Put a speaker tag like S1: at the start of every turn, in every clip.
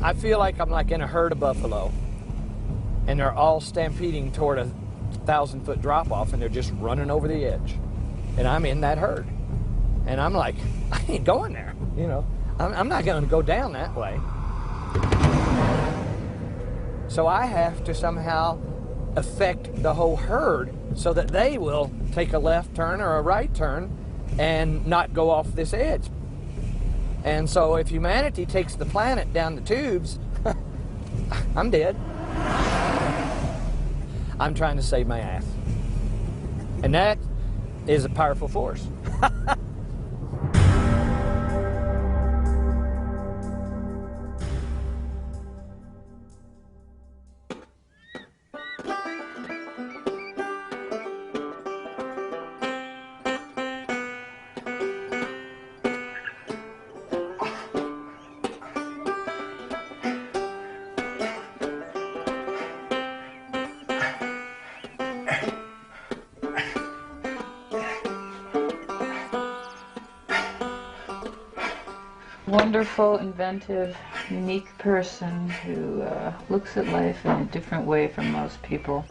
S1: I feel like I'm like in a herd of buffalo, and they're all stampeding toward a 1,000-foot drop-off, and they're just running over the edge. And I'm in that herd. And I'm like, I ain't going there, you know. I'm not going to go down that way. So I have to somehow affect the whole herd so that they will take a left turn or a right turn and not go off this edge. And so if humanity takes the planet down the tubes, I'm dead. I'm trying to save my ass. And that is a powerful force.
S2: Wonderful, inventive, unique person who looks at life in a different way from most people.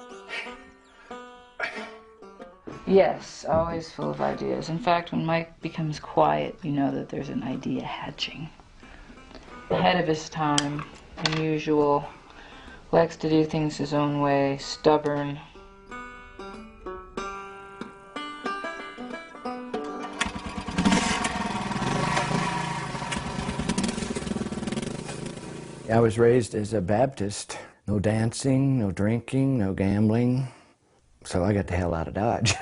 S2: Yes, always full of ideas. In fact, when Mike becomes quiet, you know that there's an idea hatching. Ahead of his time, unusual, likes to do things his own way, stubborn.
S1: I was raised as a Baptist. No dancing, no drinking, no gambling. So I got the hell out of Dodge.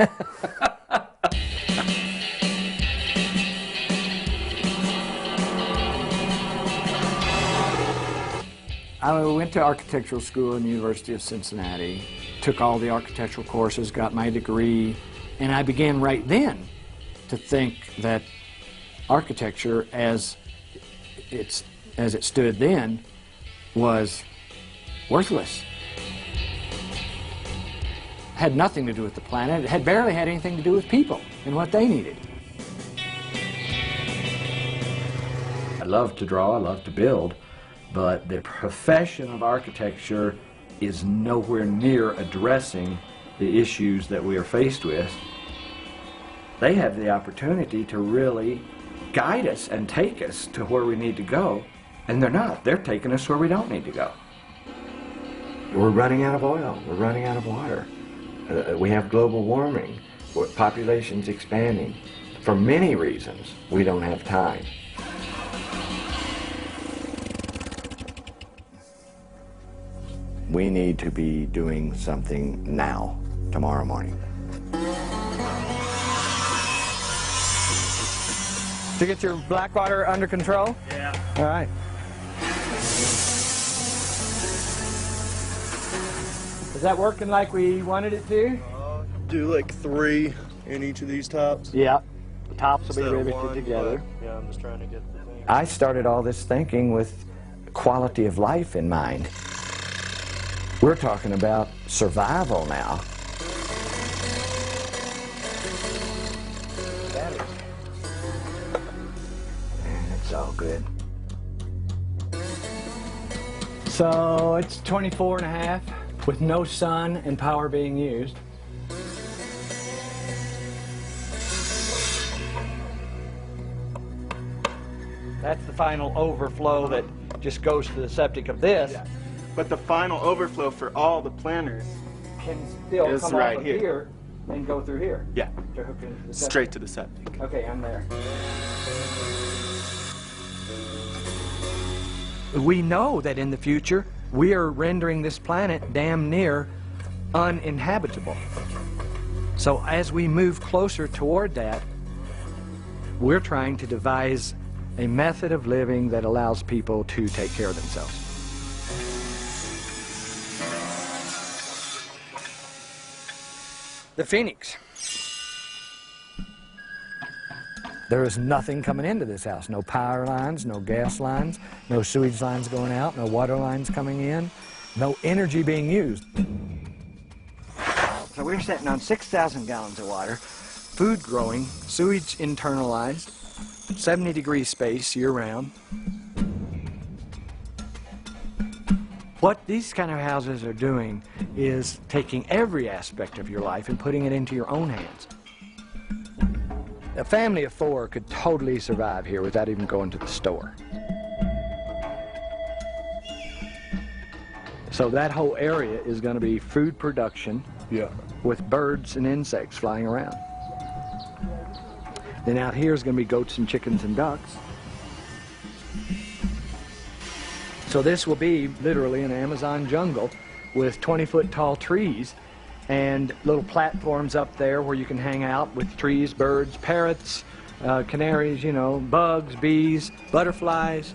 S1: I went to architectural school in the University of Cincinnati, took all the architectural courses, got my degree, and I began right then to think that architecture as it stood then was worthless. Had nothing to do with the planet. It had barely had anything to do with people and what they needed. I love to draw, I love to build, but the profession of architecture is nowhere near addressing the issues that we are faced with. They have the opportunity to really guide us and take us to where we need to go. And they're not. They're taking us where we don't need to go. We're running out of oil. We're running out of water. We have global warming. Population's expanding. For many reasons, we don't have time. We need to be doing something now, tomorrow morning. Did you get your black water under control? Yeah. All right. Is that working like we wanted it to?
S3: Do like 3 in each of these tops.
S1: Yeah. The tops will be riveted together.
S3: Yeah, I'm just trying to get the thing.
S1: I started all this thinking with quality of life in mind. We're talking about survival now. It's all good. So it's 24.5 with no sun and power being used. That's the final overflow that just goes to the septic of this.
S3: Yeah. But the final overflow for all the planters
S1: can still
S3: is
S1: come
S3: right
S1: off of
S3: here.
S1: here and go through here.
S3: Yeah.
S1: To hook into the septic.
S3: Straight to the septic.
S1: Okay, I'm there. We know that in the future we are rendering this planet damn near uninhabitable. So as we move closer toward that, we're trying to devise a method of living that allows people to take care of themselves. The Phoenix. There is nothing coming into this house. No power lines, no gas lines, no sewage lines going out, no water lines coming in, no energy being used. So we're sitting on 6,000 gallons of water, food growing, sewage internalized, 70-degree space year-round. What these kind of houses are doing is taking every aspect of your life and putting it into your own hands. A family of 4 could totally survive here without even going to the store. So that whole area is going to be food production, with birds and insects flying around. Then out here is going to be goats and chickens and ducks. So this will be literally an Amazon jungle with 20-foot tall trees and little platforms up there where you can hang out with trees, birds, parrots, canaries, you know, bugs, bees, butterflies.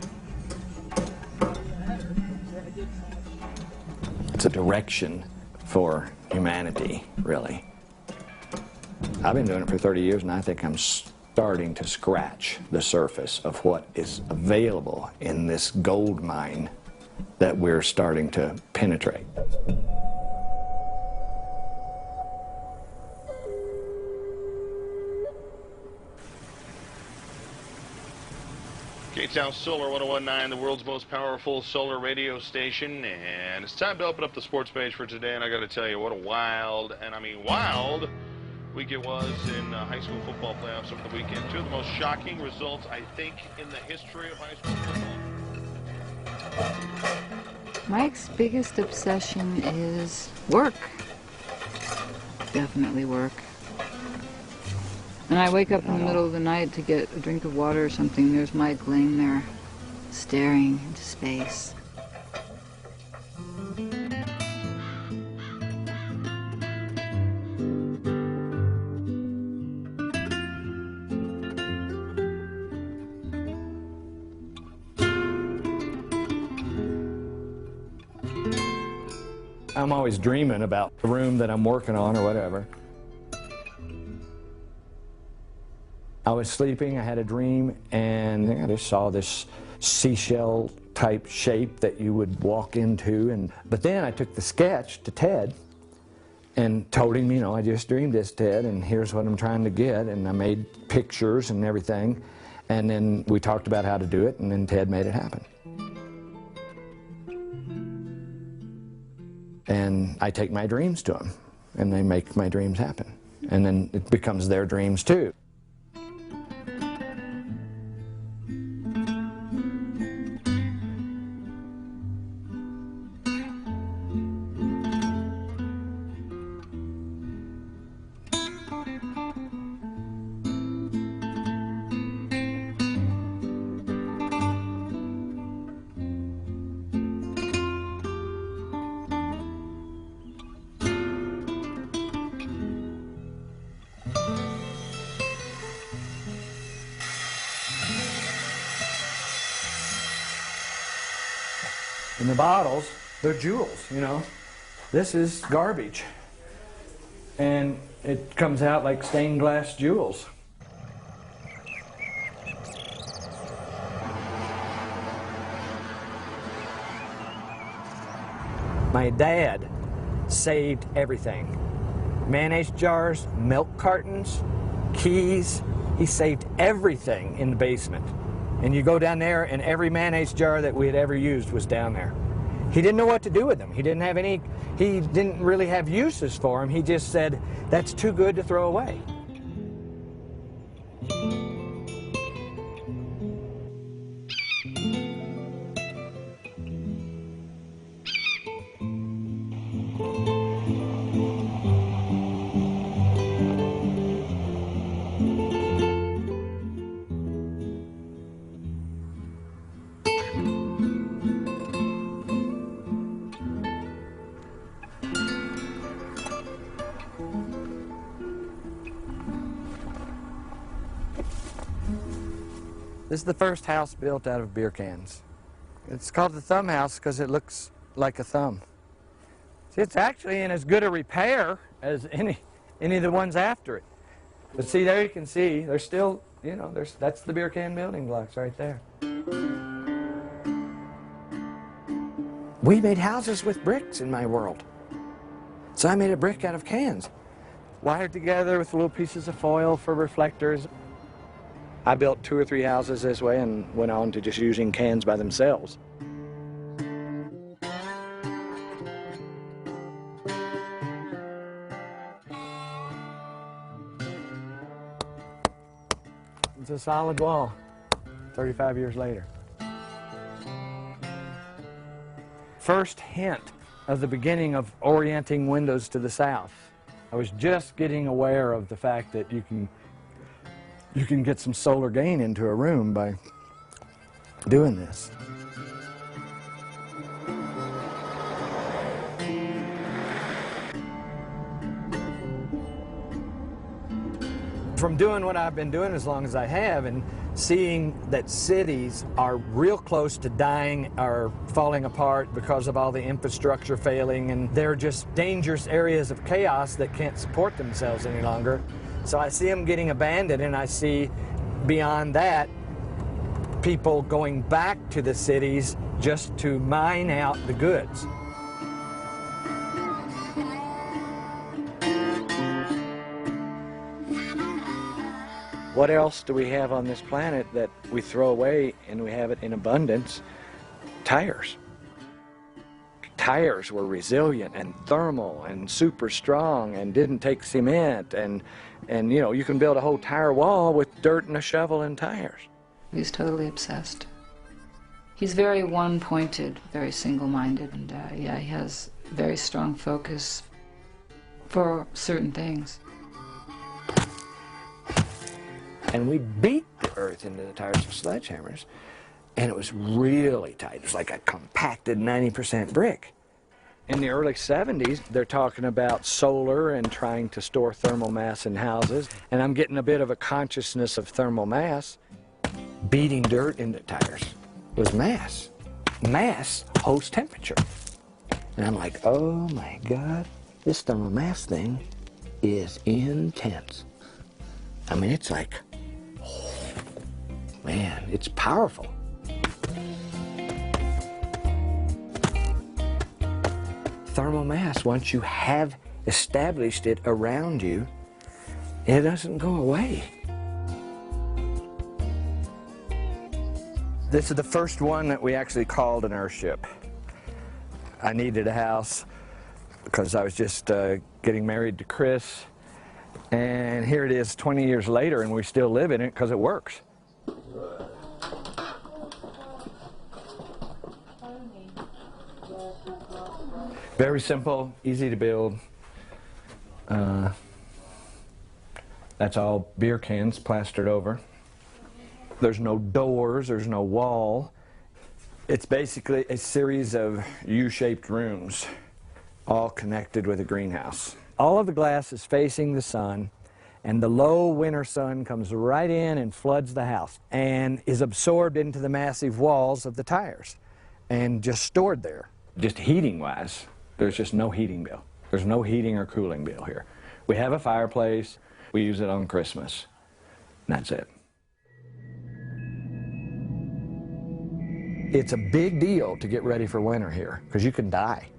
S1: It's a direction for humanity, really. I've been doing it for 30 years, and I think I'm starting to scratch the surface of what is available in this gold mine that we're starting to penetrate.
S4: K-Town Solar 1019, the world's most powerful solar radio station, and it's time to open up the sports page for today. And I got to tell you, what a wild, and I mean wild, week it was in high school football playoffs over the weekend. 2 of the most shocking results, I think, in the history of high school football.
S2: Mike's biggest obsession is work. Definitely work. And I wake up in the middle of the night to get a drink of water or something. There's Mike laying there, staring into space.
S1: I'm always dreaming about the room that I'm working on or whatever. I was sleeping, I had a dream, and I just saw this seashell type shape that you would walk into. But then I took the sketch to Ted and told him, you know, I just dreamed this, Ted, and here's what I'm trying to get. And I made pictures and everything. And then we talked about how to do it, and then Ted made it happen. And I take my dreams to them, and they make my dreams happen. And then it becomes their dreams too. And the bottles, they're jewels, you know. This is garbage. And it comes out like stained glass jewels. My dad saved everything. Mayonnaise jars, milk cartons, keys. He saved everything in the basement. And you go down there, and every mayonnaise jar that we had ever used was down there. He didn't know what to do with them. He didn't really have uses for them. He just said, that's too good to throw away. This is the first house built out of beer cans. It's called the thumb house because it looks like a thumb. See, it's actually in as good a repair as any of the ones after it. But see, there you can see, there's still, you know, that's the beer can building blocks right there. We made houses with bricks in my world. So I made a brick out of cans, wired together with little pieces of foil for reflectors. I built 2 or 3 houses this way and went on to just using cans by themselves. into a solid wall 35 years later. First hint of the beginning of orienting windows to the south. I was just getting aware of the fact that you can get some solar gain into a room by doing this. From doing what I've been doing as long as I have and seeing that cities are real close to dying or falling apart because of all the infrastructure failing, and they're just dangerous areas of chaos that can't support themselves any longer. So I see them getting abandoned, and I see beyond that people going back to the cities just to mine out the goods. What else do we have on this planet that we throw away and we have it in abundance? Tires. Tires were resilient and thermal and super strong and didn't take cement, and you know, you can build a whole tire wall with dirt and a shovel and tires.
S2: He's totally obsessed. He's very one-pointed, very single-minded, and yeah, he has very strong focus for certain things.
S1: And we beat the earth into the tires with sledgehammers, and it was really tight. It was like a compacted 90% brick. In the early 70s, they're talking about solar and trying to store thermal mass in houses, and I'm getting a bit of a consciousness of thermal mass. Beating dirt into tires was mass. Mass holds temperature. And I'm like, oh my God, this thermal mass thing is intense. I mean, it's like, man, it's powerful. Thermal mass, once you have established it around you, it doesn't go away. This is the first one that we actually called an Earthship. I needed a house because I was just getting married to Chris, and here it is 20 years later, and we still live in it because it works. Very simple, easy to build. That's all beer cans plastered over. There's no doors, there's no wall. It's basically a series of U-shaped rooms, all connected with a greenhouse. All of the glass is facing the sun, and the low winter sun comes right in and floods the house and is absorbed into the massive walls of the tires and just stored there. Just heating-wise, there's just no heating bill. There's no heating or cooling bill here. We have a fireplace, we use it on Christmas, and that's it. It's a big deal to get ready for winter here, because you can die,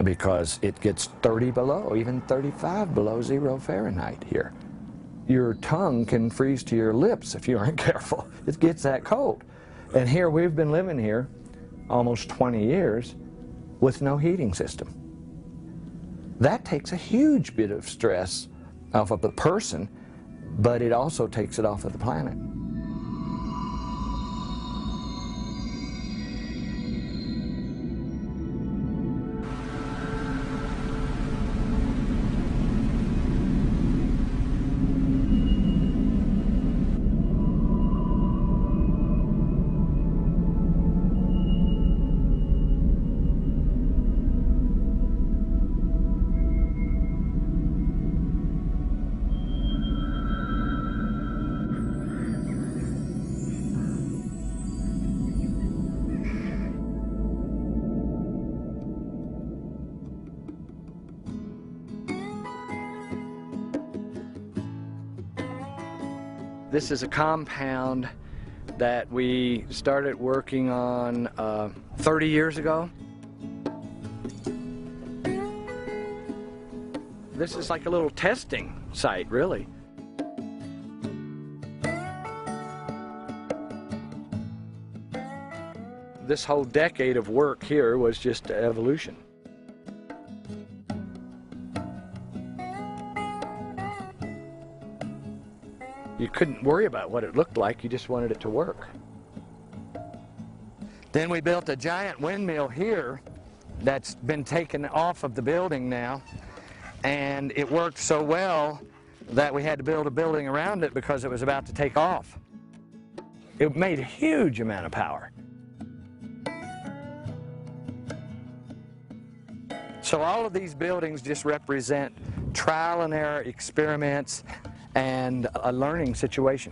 S1: because it gets 30 below, even 35 below 0 Fahrenheit here. Your tongue can freeze to your lips if you aren't careful. It gets that cold. And here we've been living here almost 20 years with no heating system. That takes a huge bit of stress off of the person, but it also takes it off of the planet. This is a compound that we started working on 30 years ago. This is like a little testing site, really. This whole decade of work here was just evolution. You couldn't worry about what it looked like, you just wanted it to work. Then we built a giant windmill here that's been taken off of the building now, and it worked so well that we had to build a building around it because it was about to take off. It made a huge amount of power. So all of these buildings just represent trial and error experiments and a learning situation.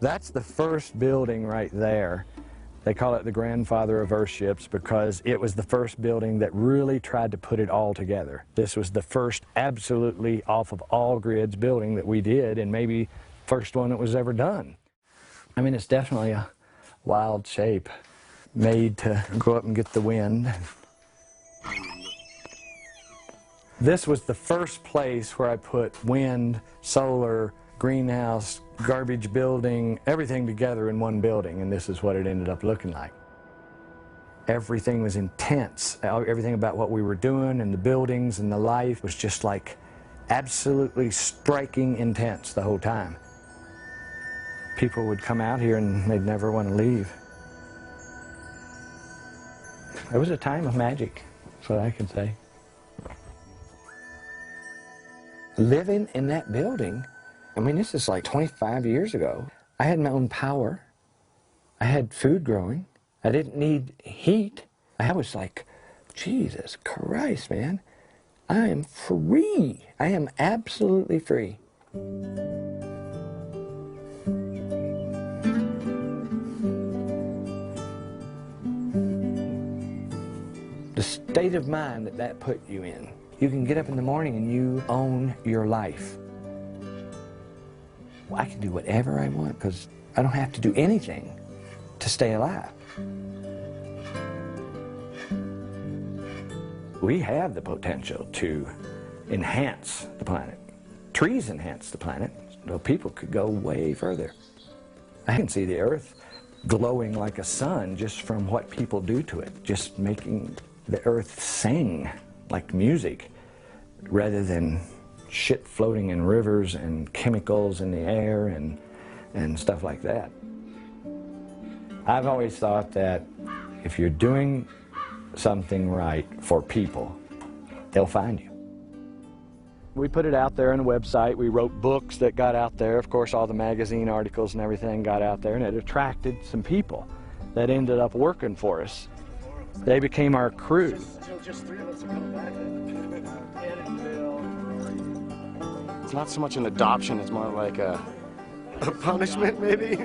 S1: That's the first building right there. They call it the grandfather of Earthships because it was the first building that really tried to put it all together. This was the first absolutely off of all grids building that we did, and maybe first one that was ever done. I mean, it's definitely a wild shape, made to go up and get the wind. This was the first place where I put wind, solar, greenhouse, garbage building, everything together in one building, and this is what it ended up looking like. Everything was intense. Everything about what we were doing and the buildings and the life was just like absolutely striking intense the whole time. People would come out here and they'd never want to leave. It was a time of magic, that's what I can say. Living in that building, I mean, this is like 25 years ago. I had my own power. I had food growing. I didn't need heat. I was like, Jesus Christ, man. I am free. I am absolutely free. The state of mind that that put you in. You can get up in the morning and you own your life. I can do whatever I want because I don't have to do anything to stay alive. We have the potential to enhance the planet. Trees enhance the planet. Well, people could go way further. I can see the earth glowing like a sun just from what people do to it, just making the earth sing like music rather than shit floating in rivers and chemicals in the air and stuff like that. I've always thought that if you're doing something right for people, they'll find you. We put it out there on the website. We wrote books that got out there. Of course, all the magazine articles and everything got out there, and it attracted some people that ended up working for us. They became our crew.
S5: It's not so much an adoption, it's more like a punishment, maybe?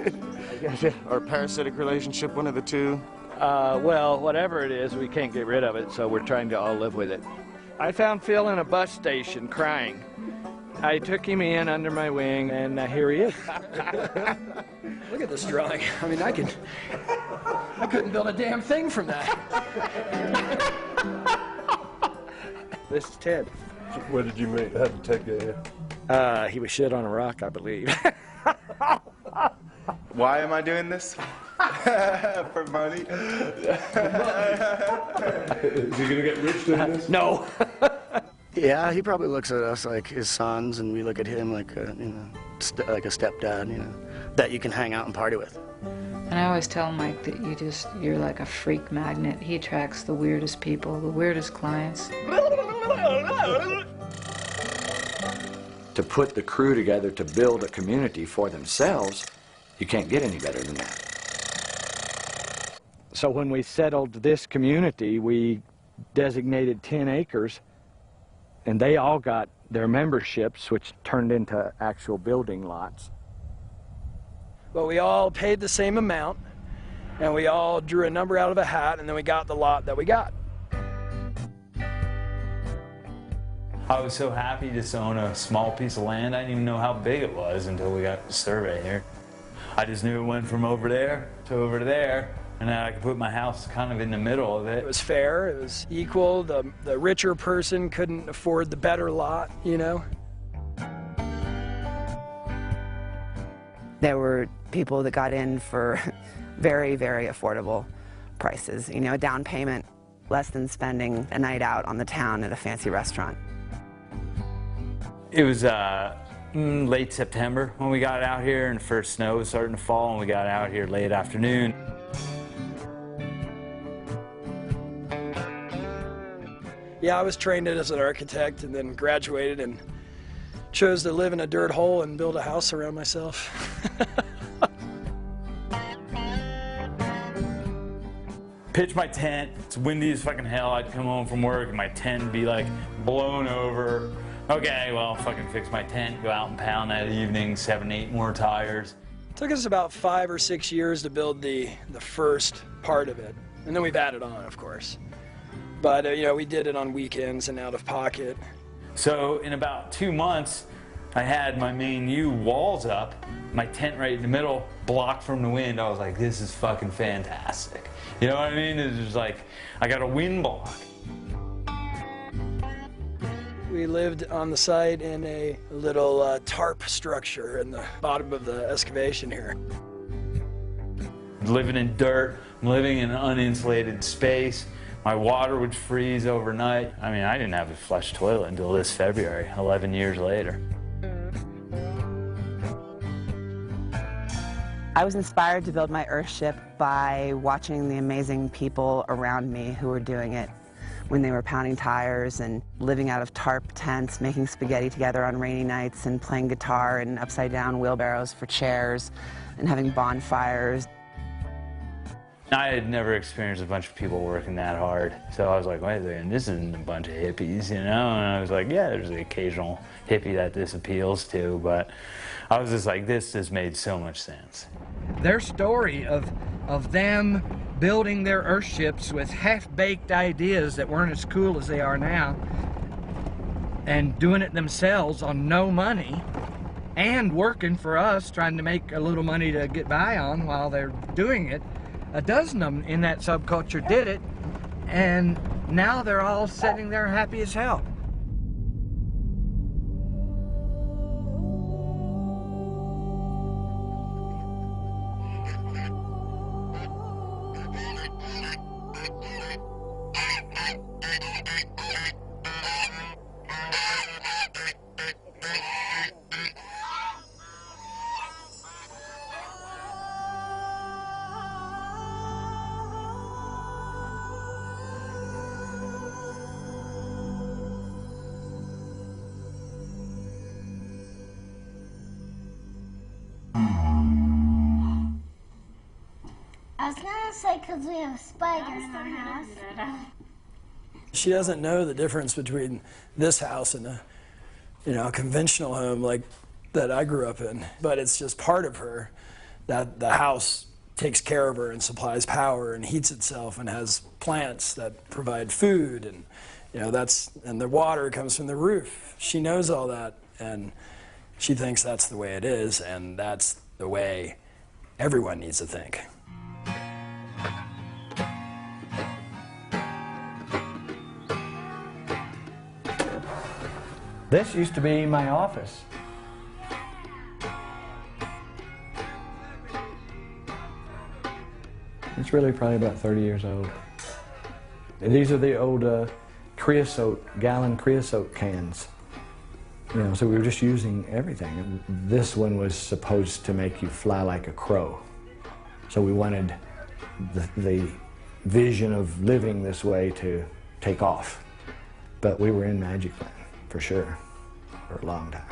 S5: Or a parasitic relationship, one of the two.
S1: Well, whatever it is, we can't get rid of it, so we're trying to all live with it. I found Phil in a bus station crying. I took him in under my wing, and here he is.
S6: Look at this drawing. I mean, I couldn't build a damn thing from that.
S1: This is Ted.
S3: Where did you meet? How did you take that here?
S1: He was shit on a rock, I believe.
S5: Why am I doing this? For money?
S3: Is he gonna get rich doing this?
S1: No.
S6: Yeah, he probably looks at us like his sons, and we look at him like a, like a stepdad, that you can hang out and party with.
S2: And I always tell Mike that you're like a freak magnet. He attracts the weirdest people, the weirdest clients.
S1: To put the crew together to build a community for themselves, you can't get any better than that. So when we settled this community, we designated 10 acres, and they all got their memberships, which turned into actual building lots.
S6: But we all paid the same amount, and we all drew a number out of a hat, and then we got the lot that we got.
S7: I was so happy just to own a small piece of land. I didn't even know how big it was until we got the survey here. I just knew it went from over there to over there, and then I could put my house kind of in the middle of it.
S8: It was fair, it was equal. The richer person couldn't afford the better lot, you know?
S9: There were people that got in for very, very affordable prices. You know, a down payment less than spending a night out on the town at a fancy restaurant.
S7: It was late September when we got out here, and the first snow was starting to fall, and we got out here late afternoon.
S8: Yeah, I was trained as an architect and then graduated and chose to live in a dirt hole and build a house around myself.
S7: Pitch my tent. It's windy as fucking hell. I'd come home from work and my tent would be like blown over. Okay, well, fucking fix my tent, go out and pound that evening, 7, 8 more tires.
S8: It took us about 5 or 6 years to build the first part of it. And then we've added on, of course. But, you know, we did it on weekends and out of pocket.
S7: So in about 2 months, I had my main U walls up, my tent right in the middle, blocked from the wind. I was like, this is fucking fantastic. You know what I mean? It was like, I got a wind block.
S8: We lived on the site in a little tarp structure in the bottom of the excavation here.
S7: Living in dirt, I'm living in an uninsulated space. My water would freeze overnight. I mean, I didn't have a flush toilet until this February, 11 years later.
S9: I was inspired to build my Earthship by watching the amazing people around me who were doing it when they were pounding tires and living out of tarp tents, making spaghetti together on rainy nights and playing guitar in upside-down wheelbarrows for chairs and having bonfires.
S7: I had never experienced a bunch of people working that hard, so I was like, wait a second, this isn't a bunch of hippies, you know? And I was like, yeah, there's the occasional hippie that this appeals to, but I was just like, this just made so much sense.
S10: Their story of them building their Earthships with half-baked ideas that weren't as cool as they are now, and doing it themselves on no money, and working for us, trying to make a little money to get by on while they're doing it. A dozen of them in that subculture did it, and now they're all sitting there happy as hell.
S11: I was gonna say because we have a spider in our house.
S8: She doesn't know the difference between this house and a conventional home like that I grew up in. But it's just part of her that the house takes care of her and supplies power and heats itself and has plants that provide food, and and the water comes from the roof. She knows all that, and she thinks that's the way it is, and that's the way everyone needs to think.
S1: This used to be my office. It's really probably about 30 years old. These are the old gallon creosote cans. You know, so we were just using everything. This one was supposed to make you fly like a crow. So we wanted the vision of living this way to take off. But we were in Magic Land, for sure, for a long time.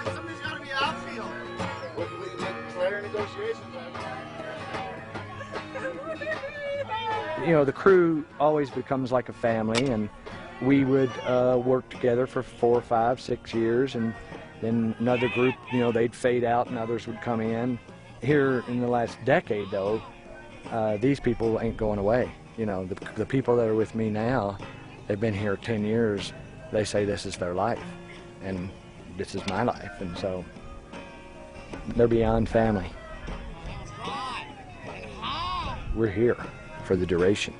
S5: Somebody's got to be outfield. Player negotiations.
S12: You know, the crew always becomes like a family, and we would work together for 4, 5, 6 years, and then another group, you know, they'd fade out and others would come in. Here in the last decade, though, these people ain't going away. You know, the people that are with me now, they've been here 10 years. They say this is their life. and this is my life, and so they're beyond family. We're here for the duration.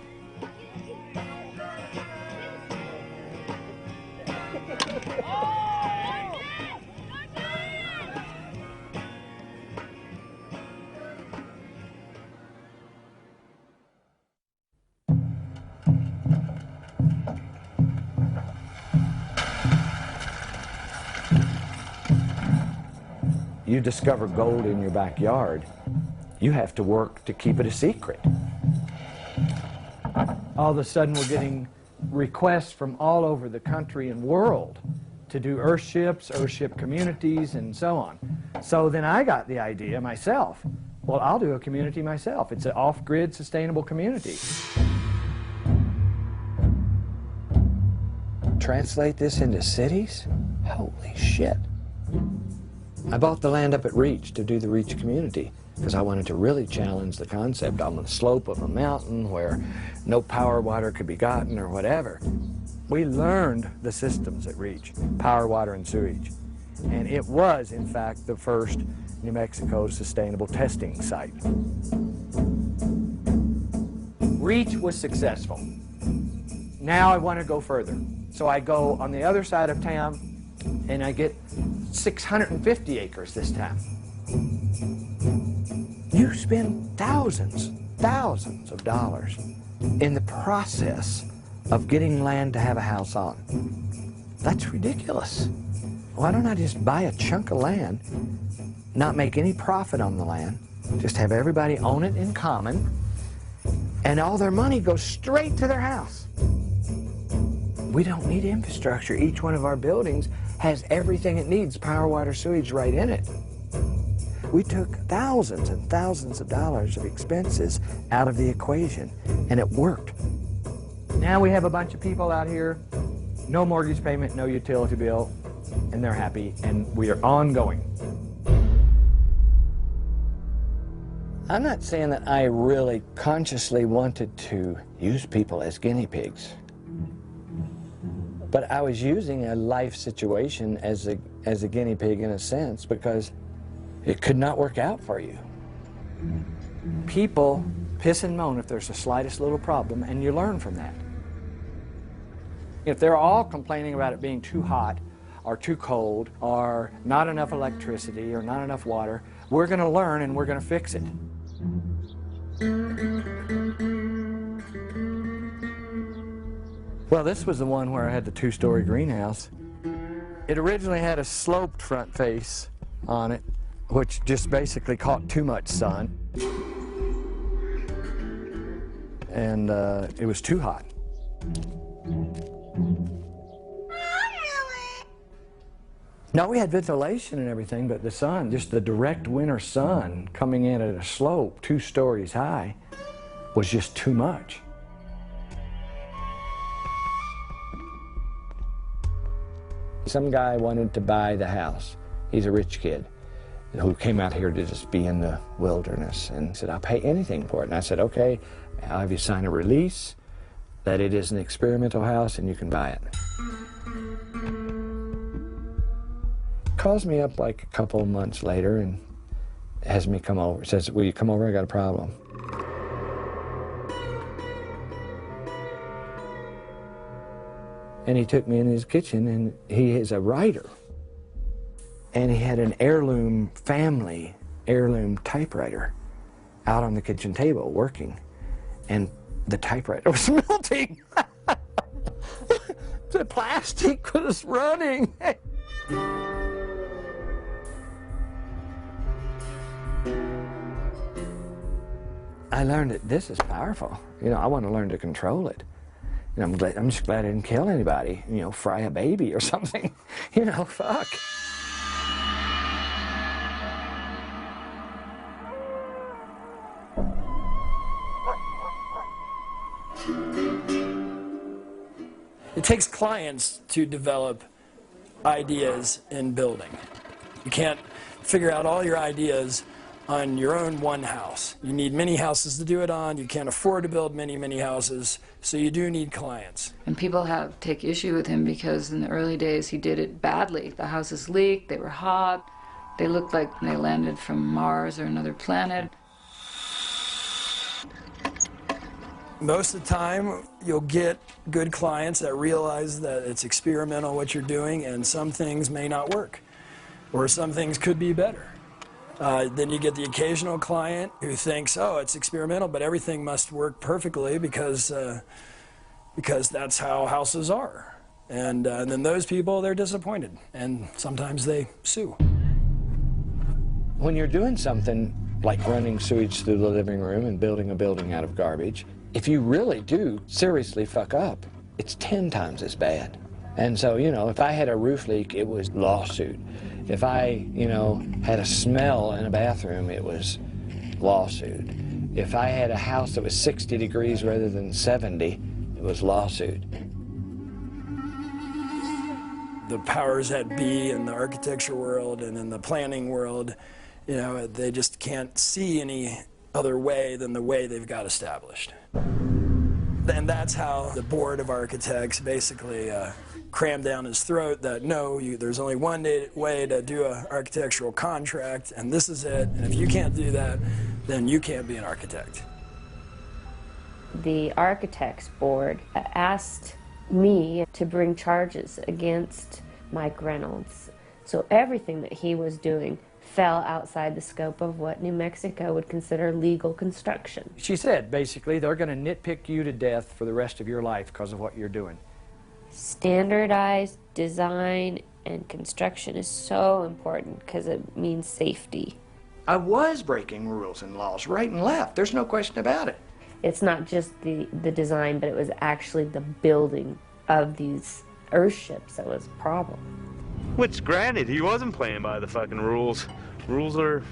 S12: You discover gold in your backyard, you have to work to keep it a secret.
S10: All of a sudden we're getting requests from all over the country and world to do Earthships, Earthship communities, and so on. So then I got the idea myself, well, I'll do a community myself. It's an off-grid sustainable community.
S12: Translate this into cities? Holy shit. I bought the land up at Reach to do the Reach community because I wanted to really challenge the concept on the slope of a mountain where no power water could be gotten or whatever. We learned the systems at Reach, power, water, and sewage. And it was, in fact, the first New Mexico sustainable testing site.
S10: Reach was successful. Now I want to go further. So I go on the other side of town and I get 650 acres this time. You spend thousands of dollars in the process of getting land to have a house on. That's ridiculous. Why don't I just buy a chunk of land, not make any profit on the land, just have everybody own it in common, and all their money goes straight to their house. We don't need infrastructure. Each one of our buildings has everything it needs, power, water, sewage right in it. We took thousands and thousands of dollars of expenses out of the equation, and it worked. Now we have a bunch of people out here, no mortgage payment, no utility bill, and they're happy, and we are ongoing.
S12: I'm not saying that I really consciously wanted to use people as guinea pigs. But I was using a life situation as a guinea pig in a sense because it could not work out for you.
S10: People piss and moan if there's the slightest little problem, and you learn from that. If they're all complaining about it being too hot or too cold or not enough electricity or not enough water, we're going to learn and we're going to fix it.
S12: Well, this was the one where I had the two-story greenhouse. It originally had a sloped front face on it, which just basically caught too much sun. And it was too hot. No, we had ventilation and everything, but the sun, just the direct winter sun coming in at a slope 2 stories high was just too much. Some guy wanted to buy the house. He's a rich kid who came out here to just be in the wilderness and said, I'll pay anything for it. And I said, okay, I'll have you sign a release that it is an experimental house and you can buy it. Calls me up like a couple of months later and has me come over. Says, will you come over? I got a problem. And he took me in his kitchen, and he is a writer. And he had an heirloom heirloom typewriter out on the kitchen table working. And the typewriter was melting. The plastic was running. I learned that this is powerful. You know, I want to learn to control it. And I'm just glad I didn't kill anybody, you know, fry a baby or something. You know, fuck.
S8: It takes clients to develop ideas in building. You can't figure out all your ideas on your own one house. You need many houses to do it on. You can't afford to build many houses, so you do need clients.
S2: And people take issue with him because in the early days he did it badly. The houses leaked, they were hot, they looked like they landed from Mars or another planet.
S8: Most of the time, you'll get good clients that realize that it's experimental what you're doing, and some things may not work, or some things could be better. Then you get the occasional client who thinks, oh, it's experimental, but everything must work perfectly because that's how houses are. And then those people, they're disappointed, and sometimes they sue.
S12: When you're doing something like running sewage through the living room and building a building out of garbage, if you really do seriously fuck up, it's 10 times as bad. And so, you know, if I had a roof leak, it was lawsuit. If I, you know, had a smell in a bathroom, it was lawsuit. If I had a house that was 60 degrees rather than 70, it was lawsuit.
S8: The powers that be in the architecture world and in the planning world, you know, they just can't see any other way than the way they've got established. And that's how the board of architects basically crammed down his throat that no, there's only one way to do an architectural contract, and this is it, and if you can't do that, then you can't be an architect.
S13: The architects board asked me to bring charges against Mike Reynolds. So everything that he was doing fell outside the scope of what New Mexico would consider legal construction.
S12: She said, basically, they're going to nitpick you to death for the rest of your life because of what you're doing.
S13: Standardized design and construction is so important because it means safety.
S12: I was breaking rules and laws right and left. There's no question about it.
S13: It's not just the design, but it was actually the building of these Earthships that was a problem.
S7: Which, granted, he wasn't playing by the fucking rules. Rules are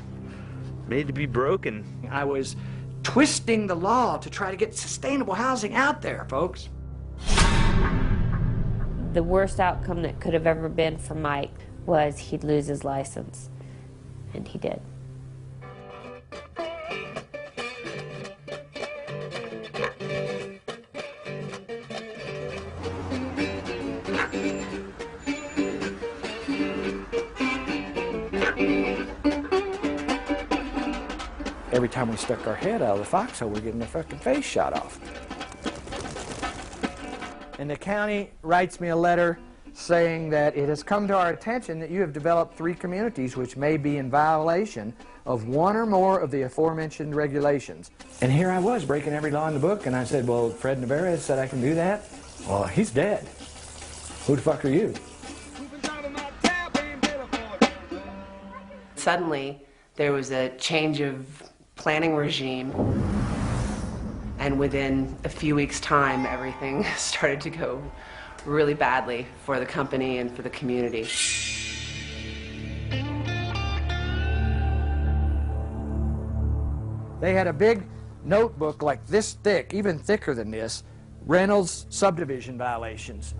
S7: made to be broken.
S12: I was twisting the law to try to get sustainable housing out there, folks.
S13: The worst outcome that could have ever been for Mike was he'd lose his license, and he did.
S12: Every time we stuck our head out of the foxhole, we're getting our fucking face shot off. And the county writes me a letter saying that it has come to our attention that you have developed 3 communities which may be in violation of one or more of the aforementioned regulations. And here I was breaking every law in the book, and I said, well, Fred Navarrete said I can do that. Well, he's dead. Who the fuck are you?
S9: Suddenly, there was a change of planning regime, and within a few weeks' time, everything started to go really badly for the company and for the community.
S12: They had a big notebook like this thick, even thicker than this, Reynolds subdivision violations.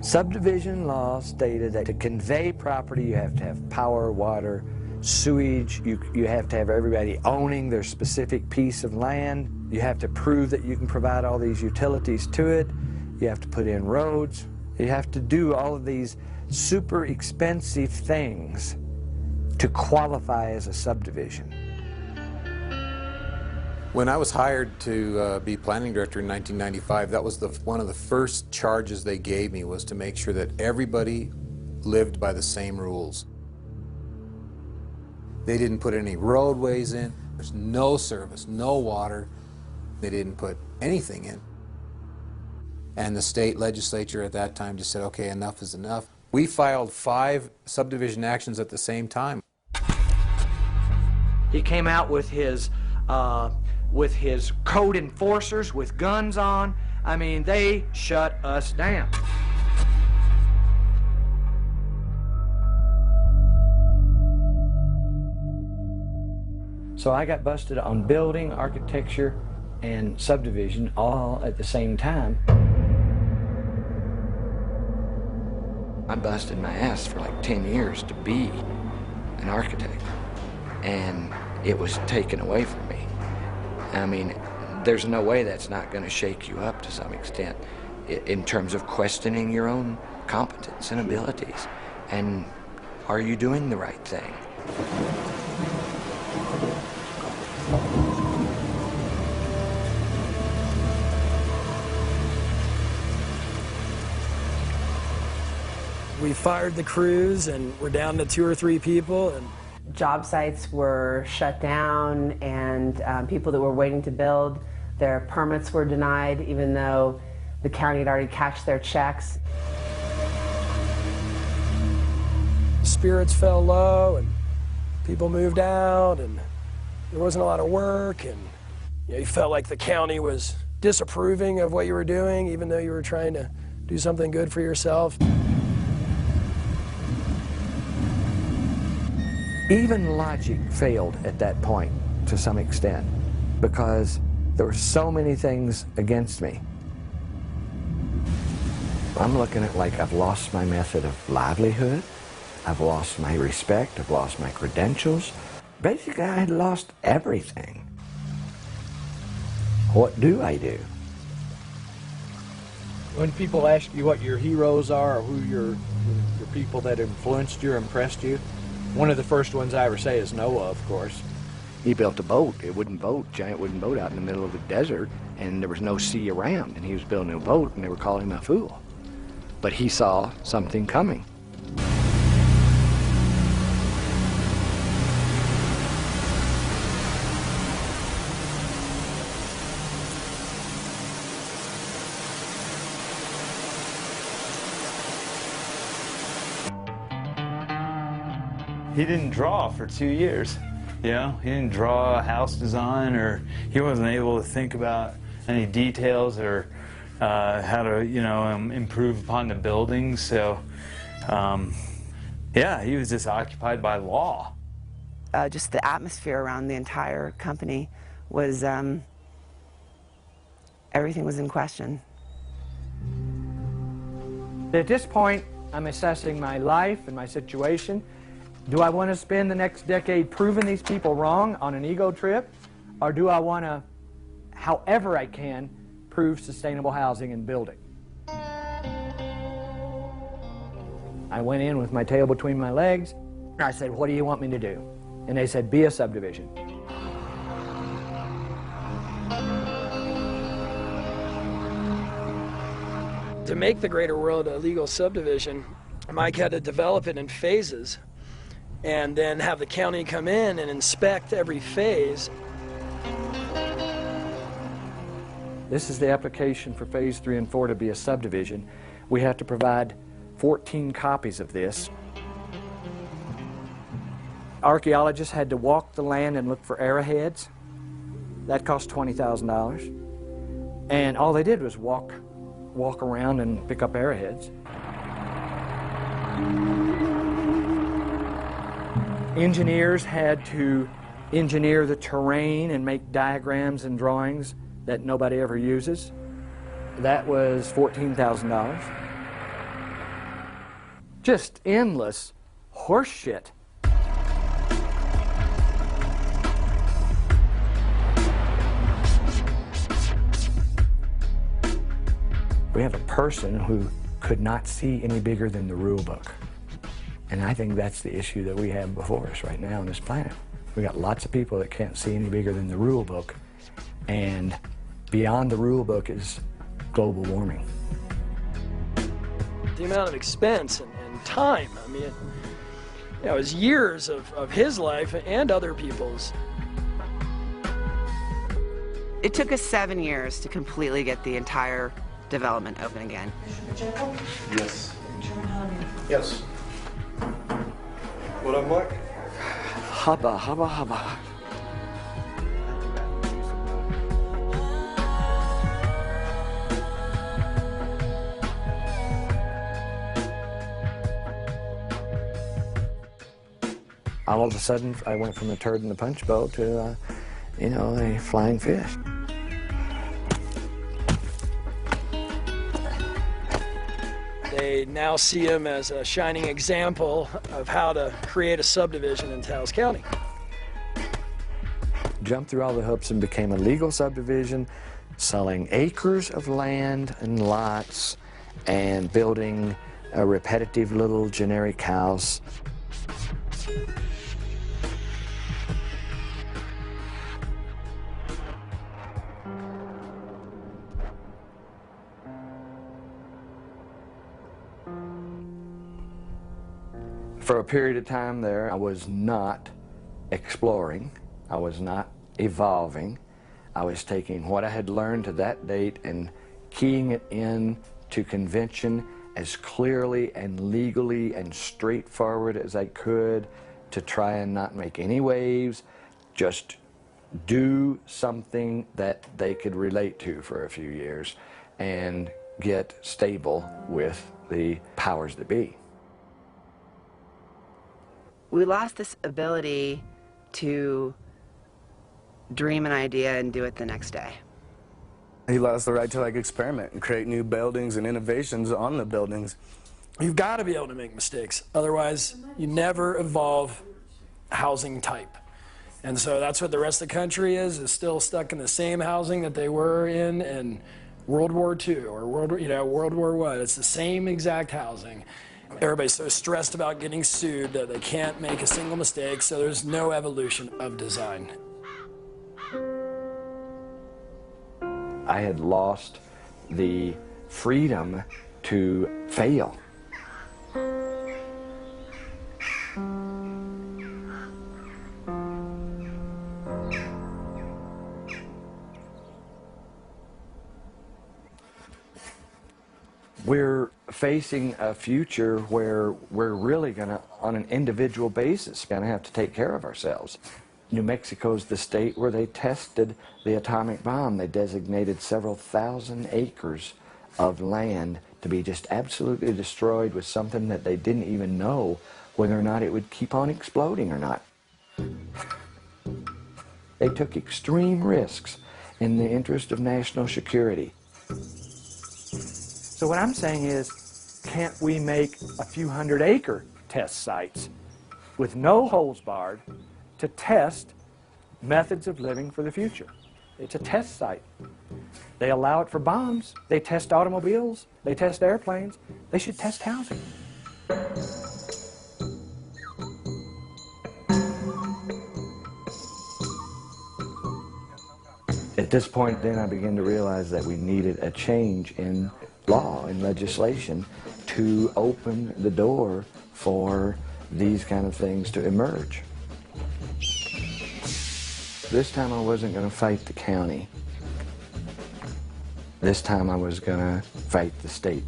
S12: Subdivision law stated that to convey property, you have to have power, water, sewage. You have to have everybody owning their specific piece of land. You have to prove that you can provide all these utilities to it. You have to put in roads. You have to do all of these super expensive things to qualify as a subdivision.
S14: When I was hired to be planning director in 1995, that was one of the first charges they gave me, was to make sure that everybody lived by the same rules. They didn't put any roadways in. There's no service, no water. They didn't put anything in. And the state legislature at that time just said, okay, enough is enough. We filed 5 subdivision actions at the same time.
S12: He came out with his code enforcers with guns on. I mean, they shut us down. So I got busted on building, architecture, and subdivision all at the same time. I busted my ass for like 10 years to be
S15: an architect, and it was taken away from me. I mean, there's no way that's not going to shake you up to some extent in terms of questioning your own competence and abilities. And are you doing the right thing?
S8: We fired the crews and we're down to 2 or 3 people. And
S9: job sites were shut down, and people that were waiting to build, their permits were denied even though the county had already cashed their checks.
S8: Spirits fell low and people moved out and there wasn't a lot of work, and you felt like the county was disapproving of what you were doing even though you were trying to do something good for yourself.
S16: Even logic failed at that point to some extent because there were so many things against me. I'm looking at like I've lost my method of livelihood, I've lost my respect, I've lost my credentials. Basically, I had lost everything. What do I do?
S12: When people ask you what your heroes are or who your people that influenced you or impressed you, one of the first ones I ever say is Noah, of course.
S16: He built a boat, a wooden boat, giant wooden boat out in the middle of the desert, and there was no sea around, and he was building a boat, and they were calling him a fool. But he saw something coming.
S7: He didn't draw for 2 years. You know, he didn't draw a house design, or he wasn't able to think about any details or how to, you know, improve upon the buildings. So, yeah, he was just occupied by law.
S9: Just the atmosphere around the entire company was, everything was in question.
S12: At this point, I'm assessing my life and my situation. Do I want to spend the next decade proving these people wrong on an ego trip? Or do I want to, however I can, prove sustainable housing and building? I went in with my tail between my legs. I said, what do you want me to do? And they said, be a subdivision.
S8: To make the Greater World a legal subdivision, Mike had to develop it in phases and then have the county come in and inspect every phase.
S12: This is the application for phase 3 and 4 to be a subdivision. We have to provide 14 copies of this. Archaeologists had to walk the land and look for arrowheads. That cost $20,000. And all they did was walk around and pick up arrowheads. Engineers had to engineer the terrain and make diagrams and drawings that nobody ever uses. That was $14,000. Just endless horse shit. We have a person who could not see any bigger than the rule book. And I think that's the issue that we have before us right now on this planet. We got lots of people that can't see any bigger than the rule book, and beyond the rule book is global warming.
S8: The amount of expense and time, I mean, it was years of his life and other people's.
S9: It took us 7 years to completely get the entire development open again.
S3: Yes. Yes. What up, Mike?
S16: Hubba, hubba, hubba. All of a sudden, I went from a turd in the punch bowl to, you know, a flying fish.
S8: they now see him as a shining example of how to create a subdivision in Taos County.
S16: Jumped through all the hoops and became a legal subdivision, selling acres of land and lots and building a repetitive little generic house. For a period of time there, I was not exploring, I was not evolving. I was taking what I had learned to that date and keying it in to convention as clearly and legally and straightforward as I could to try and not make any waves, just do something that they could relate to for a few years and get stable with the powers that be.
S9: We lost this ability to dream an idea and do it the next day.
S6: He lost the right to experiment and create new buildings and innovations on the buildings.
S8: You've got to be able to make mistakes. Otherwise, you never evolve housing type. And so that's what the rest of the country is still stuck in the same housing that they were in World War II or World War I. It's the same exact housing. Everybody's so stressed about getting sued that they can't make a single mistake, so there's no evolution of design.
S16: I had lost the freedom to fail. We're facing a future where we're really gonna, on an individual basis, gonna have to take care of ourselves. New Mexico's the state where they tested the atomic bomb. They designated several thousand acres of land to be just absolutely destroyed with something that they didn't even know whether or not it would keep on exploding or not. They took extreme risks in the interest of national security. So what I'm saying is, can't we make a few hundred-acre test sites with no holes barred to test methods of living for the future? It's a test site. They allow it for bombs. They test automobiles. They test airplanes. They should test housing. At this point, then, I began to realize that we needed a change in law and legislation to open the door for these kind of things to emerge. This time I wasn't going to fight the county. This time I was going to fight the state.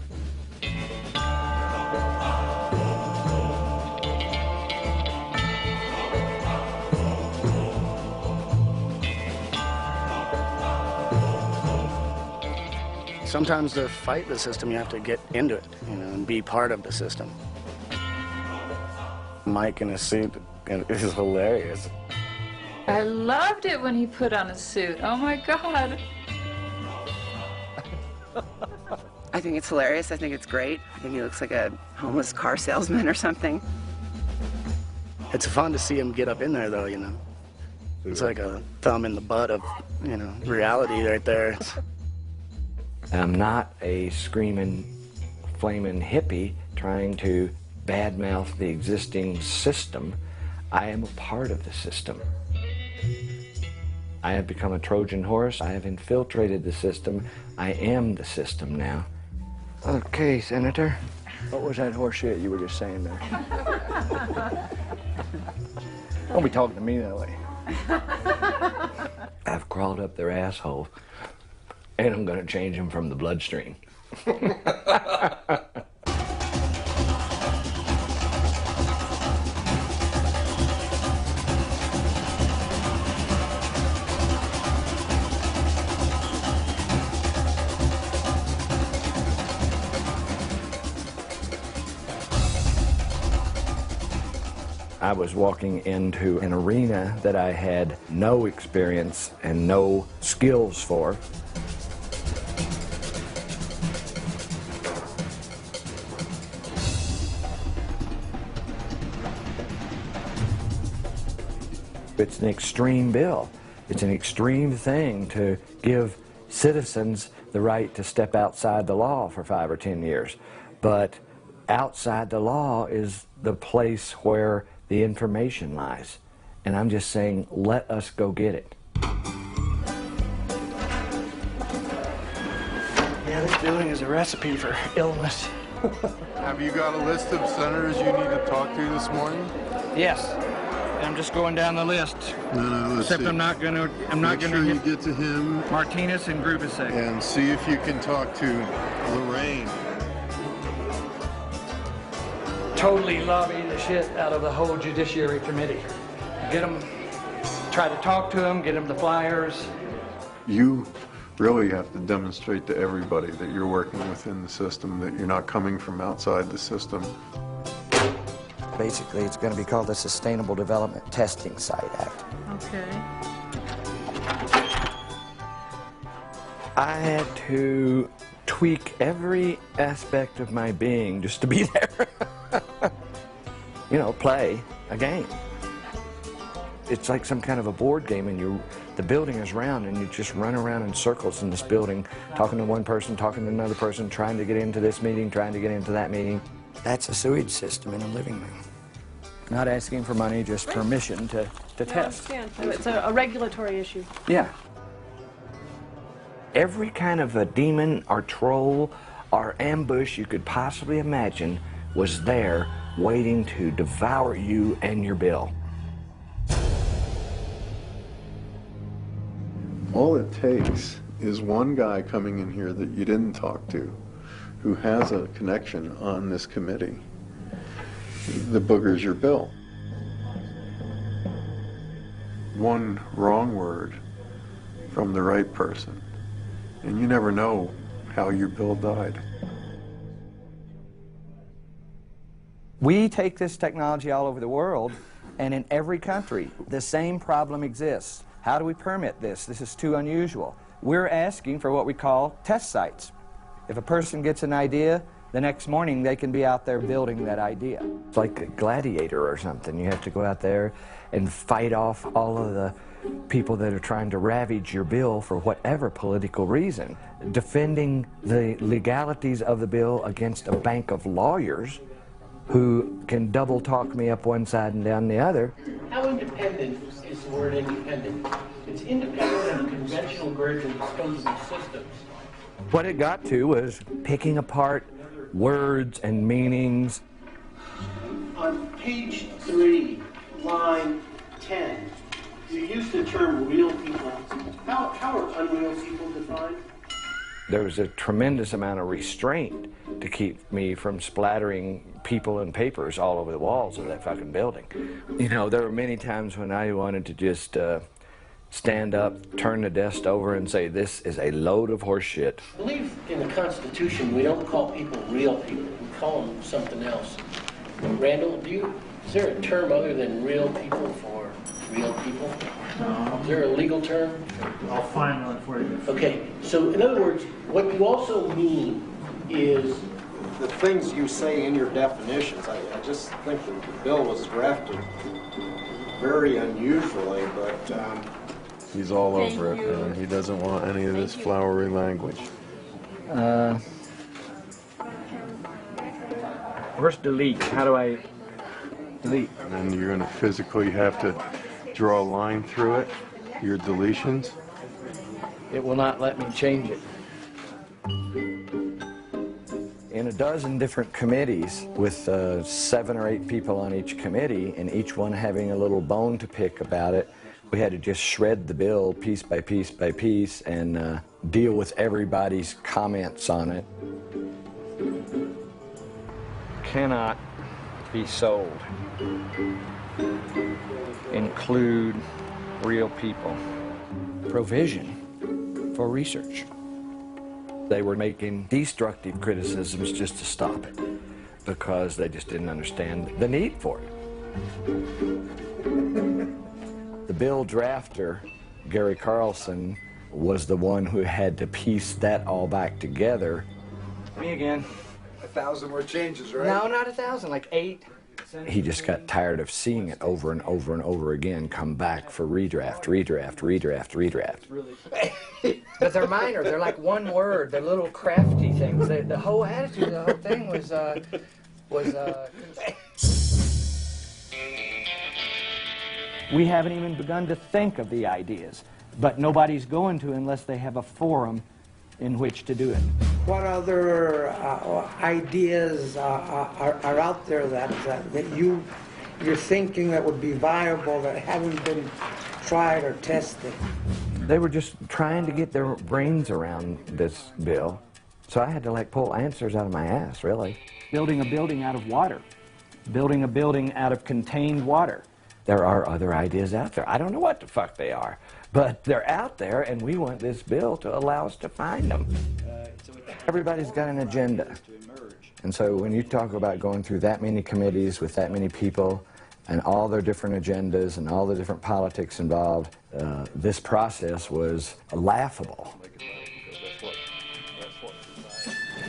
S6: Sometimes to fight the system, you have to get into it, and be part of the system. Mike in a suit is hilarious.
S2: I loved it when he put on a suit. Oh my God.
S9: I think it's hilarious. I think it's great. I think he looks like a homeless car salesman or something.
S6: It's fun to see him get up in there, though, It's like a thumb in the butt of, reality right there.
S16: I'm not a screaming, flaming hippie trying to badmouth the existing system. I am a part of the system. I have become a Trojan horse. I have infiltrated the system. I am the system now. Okay, Senator. What was that horse shit you were just saying there? Don't be talking to me that way. I've crawled up their asshole, and I'm going to change them from the bloodstream. I was walking into an arena that I had no experience and no skills for. It's an extreme bill. It's an extreme thing to give citizens the right to step outside the law for 5 or 10 years. But outside the law is the place where the information lies. And I'm just saying, let us go get it.
S8: Yeah, this building is a recipe for illness.
S17: Have you got a list of senators you need to talk to this morning?
S10: Yes. I'm just going down the list.
S17: No,
S10: Except
S17: see.
S10: I'm not going to
S17: Make sure you get to him.
S10: Martinez and Grubasek.
S17: And see if you can talk to Lorraine.
S10: Totally lobby the shit out of the whole Judiciary Committee. Get them, try to talk to them, get them the flyers.
S17: You really have to demonstrate to everybody that you're working within the system, that you're not coming from outside the system.
S16: Basically, it's going to be called the Sustainable Development Testing Site Act.
S2: Okay.
S16: I had to tweak every aspect of my being just to be there. You know, play a game. It's like some kind of a board game, and the building is round, and you just run around in circles in this building, talking to one person, talking to another person, trying to get into this meeting, trying to get into that meeting. That's a sewage system in a living room. Not asking for money, just permission to test.
S18: I understand. It's a regulatory issue.
S16: Yeah. Every kind of a demon or troll or ambush you could possibly imagine was there waiting to devour you and your bill.
S17: All it takes is one guy coming in here that you didn't talk to, who has a connection on this committee, that boogers your bill. One wrong word from the right person, and you never know how your bill died.
S19: We take this technology all over the world, and in every country, the same problem exists. How do we permit this? This is too unusual. We're asking for what we call test sites. If a person gets an idea, the next morning they can be out there building that idea.
S16: It's like a gladiator or something. You have to go out there and fight off all of the people that are trying to ravage your bill for whatever political reason. Defending the legalities of the bill against a bank of lawyers who can double talk me up one side and down the other.
S20: How independent is the word independent? It's independent of conventional grids and disposable systems.
S16: What it got to was picking apart words and meanings.
S20: On page 3, line 10, you use the term real people. How are unreal people defined?
S16: There was a tremendous amount of restraint to keep me from splattering people and papers all over the walls of that fucking building. You know, there were many times when I wanted to just stand up, turn the desk over and say, this is a load of horse shit.
S20: I believe in the Constitution we don't call people real people, we call them something else. Randall, is there a term other than real people for real people? No. Is there a legal term?
S21: I'll find one for you.
S20: Okay, so in other words, what you also mean is
S22: the things you say in your definitions. I just think that the bill was drafted very unusually, but
S17: He's all over it, man. He doesn't want any of this flowery language.
S12: Where's delete? How do I delete?
S17: And then you're going to physically have to draw a line through it, your deletions.
S12: It will not let me change it.
S16: In a dozen different committees with 7 or 8 people on each committee and each one having a little bone to pick about it, we had to just shred the bill piece by piece by piece and deal with everybody's comments on it.
S12: Cannot be sold. Include real people.
S16: Provision for research. They were making destructive criticisms just to stop it because they just didn't understand the need for it. The bill drafter, Gary Carlson, was the one who had to piece that all back together.
S12: Me again.
S22: 1,000 more changes, right?
S12: No, not 1,000, like 8.
S16: He just got tired of seeing it over and over and over again come back for redraft, redraft, redraft, redraft.
S10: But they're minor. They're like one word. They're little crafty things. The whole attitude of the whole thing was
S19: We haven't even begun to think of the ideas, but nobody's going to unless they have a forum in which to do it.
S4: What other ideas are out there that you're thinking that would be viable that haven't been tried or tested?
S16: They were just trying to get their brains around this bill, so I had to like pull answers out of my ass, really.
S19: Building a building out of water. Building a building out of contained water.
S16: There are other ideas out there. I don't know what the fuck they are, but they're out there, and we want this bill to allow us to find them. Everybody's got an agenda. And so when you talk about going through that many committees with that many people and all their different agendas and all the different politics involved, this process was laughable.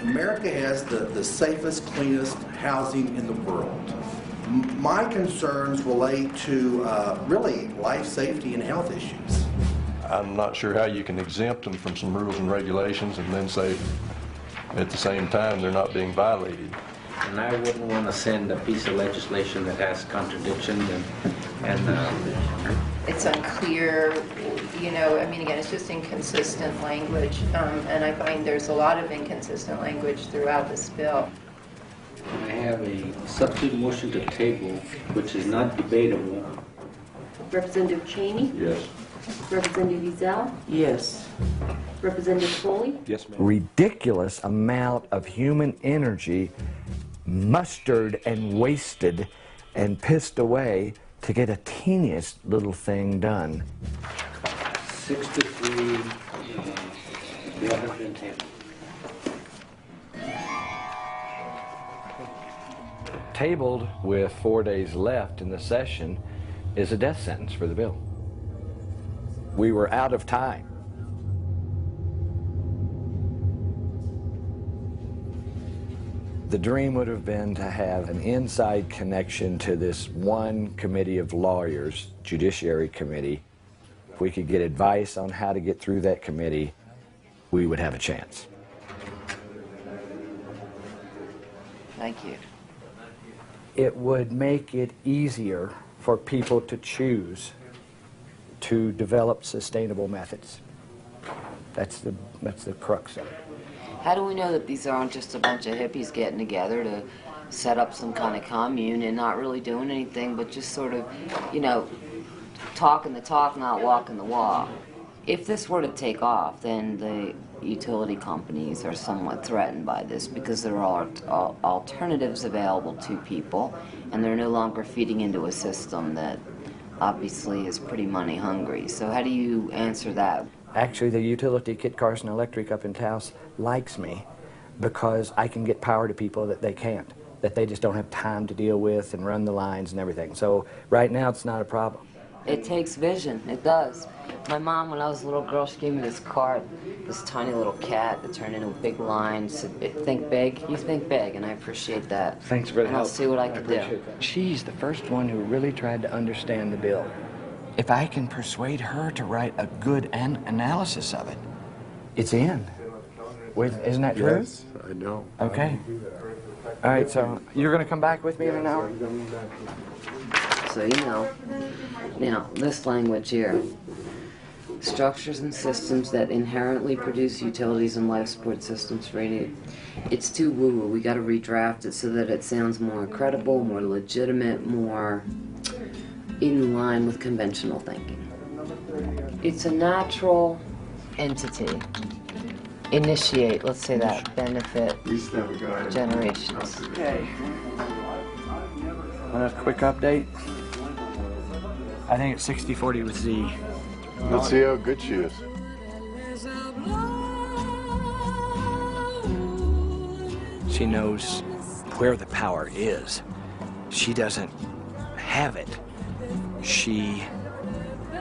S11: America has the safest, cleanest housing in the world. My concerns relate to really life safety and health issues.
S3: I'm not sure how you can exempt them from some rules and regulations and then say at the same time they're not being violated.
S23: And I wouldn't want to send a piece of legislation that has contradictions
S24: it's unclear, you know, I mean, again, it's just inconsistent language, and I find there's a lot of inconsistent language throughout this bill.
S23: I have a substitute motion to table, which is not debatable.
S25: Representative Cheney?
S3: Yes.
S25: Representative Ezell?
S23: Yes.
S25: Representative Foley?
S3: Yes, ma'am.
S16: Ridiculous amount of human energy mustered and wasted and pissed away to get a teeniest little thing done.
S23: 6 to 3, the other been tabled.
S16: Tabled with 4 days left in the session is a death sentence for the bill. We were out of time. The dream would have been to have an inside connection to this one committee of lawyers, Judiciary Committee. If we could get advice on how to get through that committee, we would have a chance.
S2: Thank you.
S19: It would make it easier for people to choose to develop sustainable methods. That's the crux of it.
S2: How do we know that these aren't just a bunch of hippies getting together to set up some kind of commune and not really doing anything but just sort of, you know, talking the talk, not walking the walk? If this were to take off, then the utility companies are somewhat threatened by this because there are alternatives available to people, and they're no longer feeding into a system that obviously is pretty money hungry. So how do you answer that?
S19: Actually, the utility, Kit Carson Electric up in Taos, likes me because I can get power to people that they can't, that they just don't have time to deal with and run the lines and everything. So right now, it's not a problem.
S2: It takes vision, it does. My mom, when I was a little girl, she gave me this card, this tiny little cat that turned into a big line, said, think big, you think big, and I appreciate that.
S19: Thanks for the
S2: help. And I'll see what I can do.
S19: She's the first one who really tried to understand the bill.
S16: If I can persuade her to write a good analysis of it, it's in. Isn't that true?
S17: Yes, I know.
S19: Okay. All right, so you're going to come back with me in an hour?
S2: So, you know, now, this language here, structures and systems that inherently produce utilities and life support systems for any, it's too woo-woo. We got to redraft it so that it sounds more credible, more legitimate, more in line with conventional thinking. It's a natural entity. Initiate, let's say that, benefit generations.
S19: Okay. On a quick update, I think it's 60-40 with Z.
S17: Let's see how good she is.
S19: She knows where the power is. She doesn't have it. She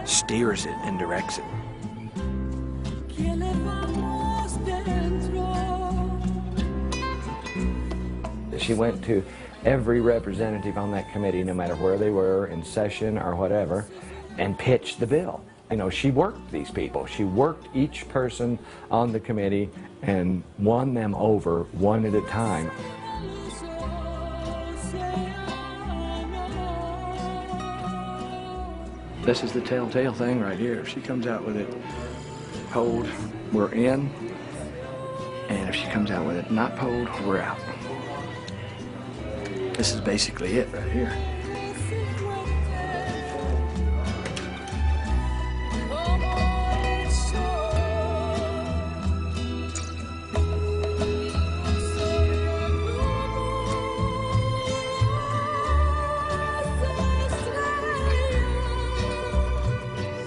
S19: steers it and directs it.
S16: She went to every representative on that committee, no matter where they were, in session or whatever, and pitched the bill. You know, she worked these people. She worked each person on the committee and won them over one at a time.
S6: This is the telltale thing right here. If she comes out with it pulled, we're in. And if she comes out with it not pulled, we're out. This is basically it right here.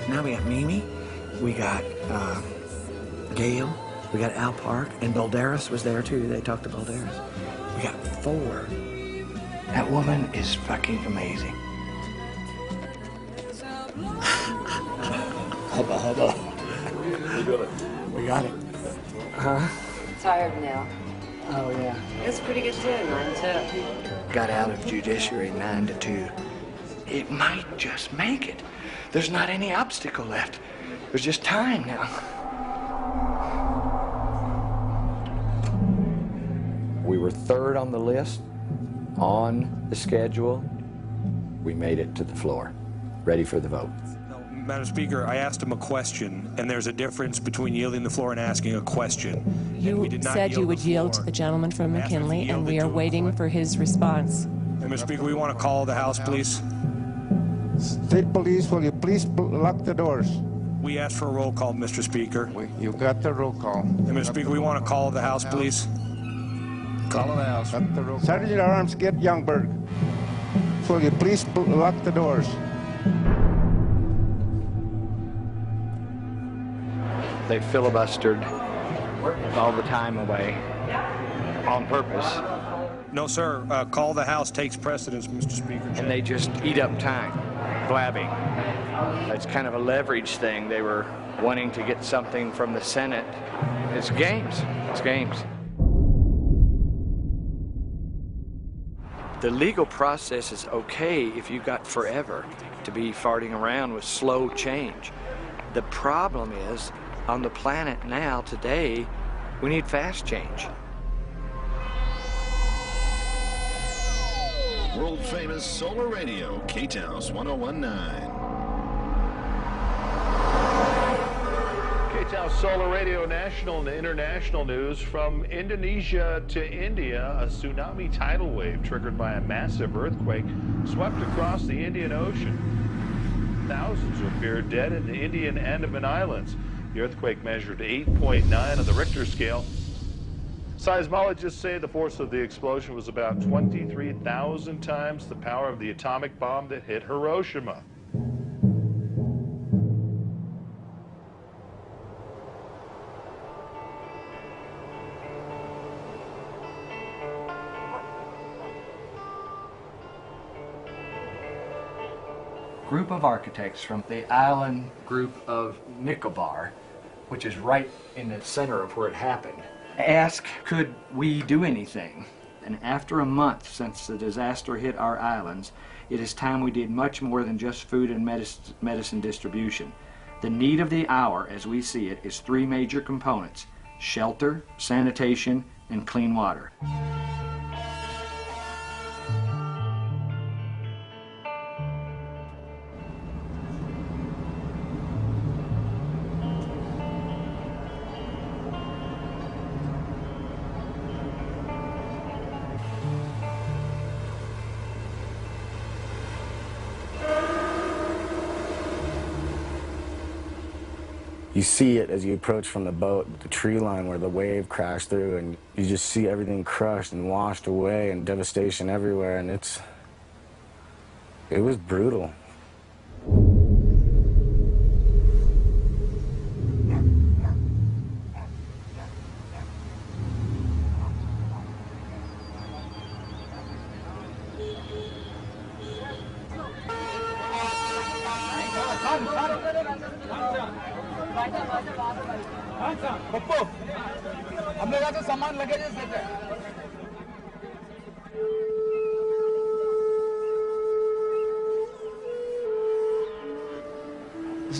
S6: Now we got Mimi, we got Gail, we got Al Park, and Balderas was there too. They talked to Balderas. We got 4. That woman is fucking amazing. Hubba hubba.
S1: We got it.
S6: We got it. Huh?
S25: Tired now.
S6: Oh yeah.
S25: It's pretty good too, 9 to.
S6: Got out of judiciary 9 to 2. It might just make it. There's not any obstacle left. There's just time now.
S16: We were 3rd on the list, on the schedule. We made it to the floor, ready for the vote.
S5: Madam Speaker, I asked him a question, and there's a difference between yielding the floor and asking a question.
S13: You said you would yield to the gentleman from McKinley, and we are waiting for his response.
S5: Madam Speaker, we want to call the House, please.
S14: State Police, will you please lock the doors?
S5: We asked for a roll call, Mr. Speaker.
S14: You got the roll call.
S5: Mr. Speaker, we want to call the House, please.
S14: Call the House. Sergeant at Arms, get Youngberg. Will you please lock the doors?
S12: They filibustered all the time away on purpose.
S5: No, sir. Call the House takes precedence, Mr. Speaker.
S12: And they just eat up time, blabbing. It's kind of a leverage thing. They were wanting to get something from the Senate. It's games. It's games. The legal process is okay if you've got forever to be farting around with slow change. The problem is, on the planet now, today, we need fast change.
S15: World famous Solar Radio, K-Taus 1019.
S26: K-Taus Solar Radio national and international news. From Indonesia to India, a tsunami tidal wave triggered by a massive earthquake swept across the Indian Ocean. Thousands appeared dead in the Indian Andaman Islands. The earthquake measured 8.9 on the Richter scale. Seismologists say the force of the explosion was about 23,000 times the power of the atomic bomb that hit Hiroshima.
S12: Group of architects from the island group of Nicobar, which is right in the center of where it happened, asked, could we do anything? And after a month since the disaster hit our islands, it is time we did much more than just food and medicine distribution. The need of the hour, as we see it, is 3 major components: shelter, sanitation, and clean water.
S6: You see it as you approach from the boat, the tree line where the wave crashed through, and you just see everything crushed and washed away and devastation everywhere, and it was brutal.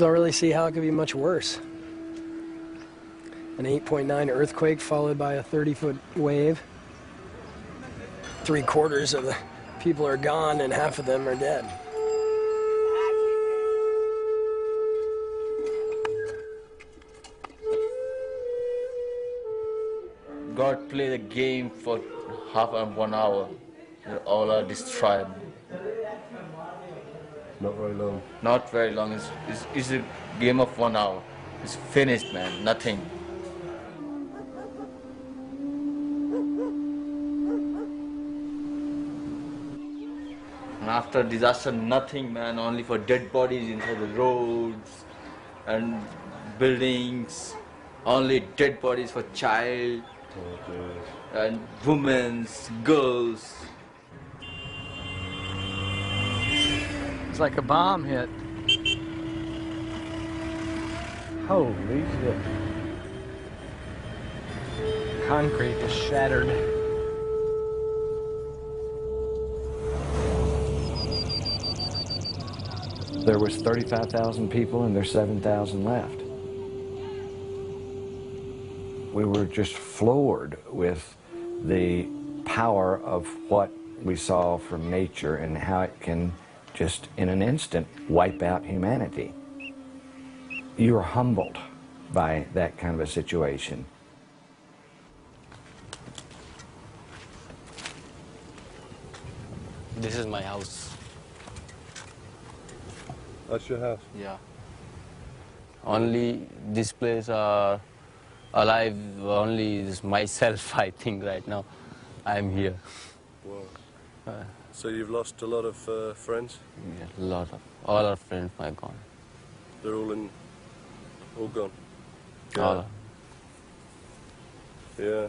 S1: just don't really see how it could be much worse. An 8.9 earthquake followed by a 30-foot wave. 3/4 of the people are gone and half of them are dead.
S7: God play the game for half and 1 hour. All are destroyed.
S3: Not very long.
S7: Not very long. It's a game of 1 hour. It's finished, man. Nothing. And after disaster, nothing, man. Only for dead bodies inside the roads and buildings. Only dead bodies for child and women, girls.
S10: It's like a bomb hit. Holy shit. Concrete is shattered.
S16: There was 35,000 people and there's 7,000 left. We were just floored with the power of what we saw from nature and how it can just in an instant wipe out humanity. You are humbled by that kind of a situation.
S8: This is my house.
S3: That's your house?
S8: Yeah. Only this place alive, only is myself, I think, right now. I'm here.
S3: Wow. So you've lost a lot of friends?
S8: Yeah, a lot of, all our friends are gone.
S3: They're all gone?
S8: All.
S3: Yeah.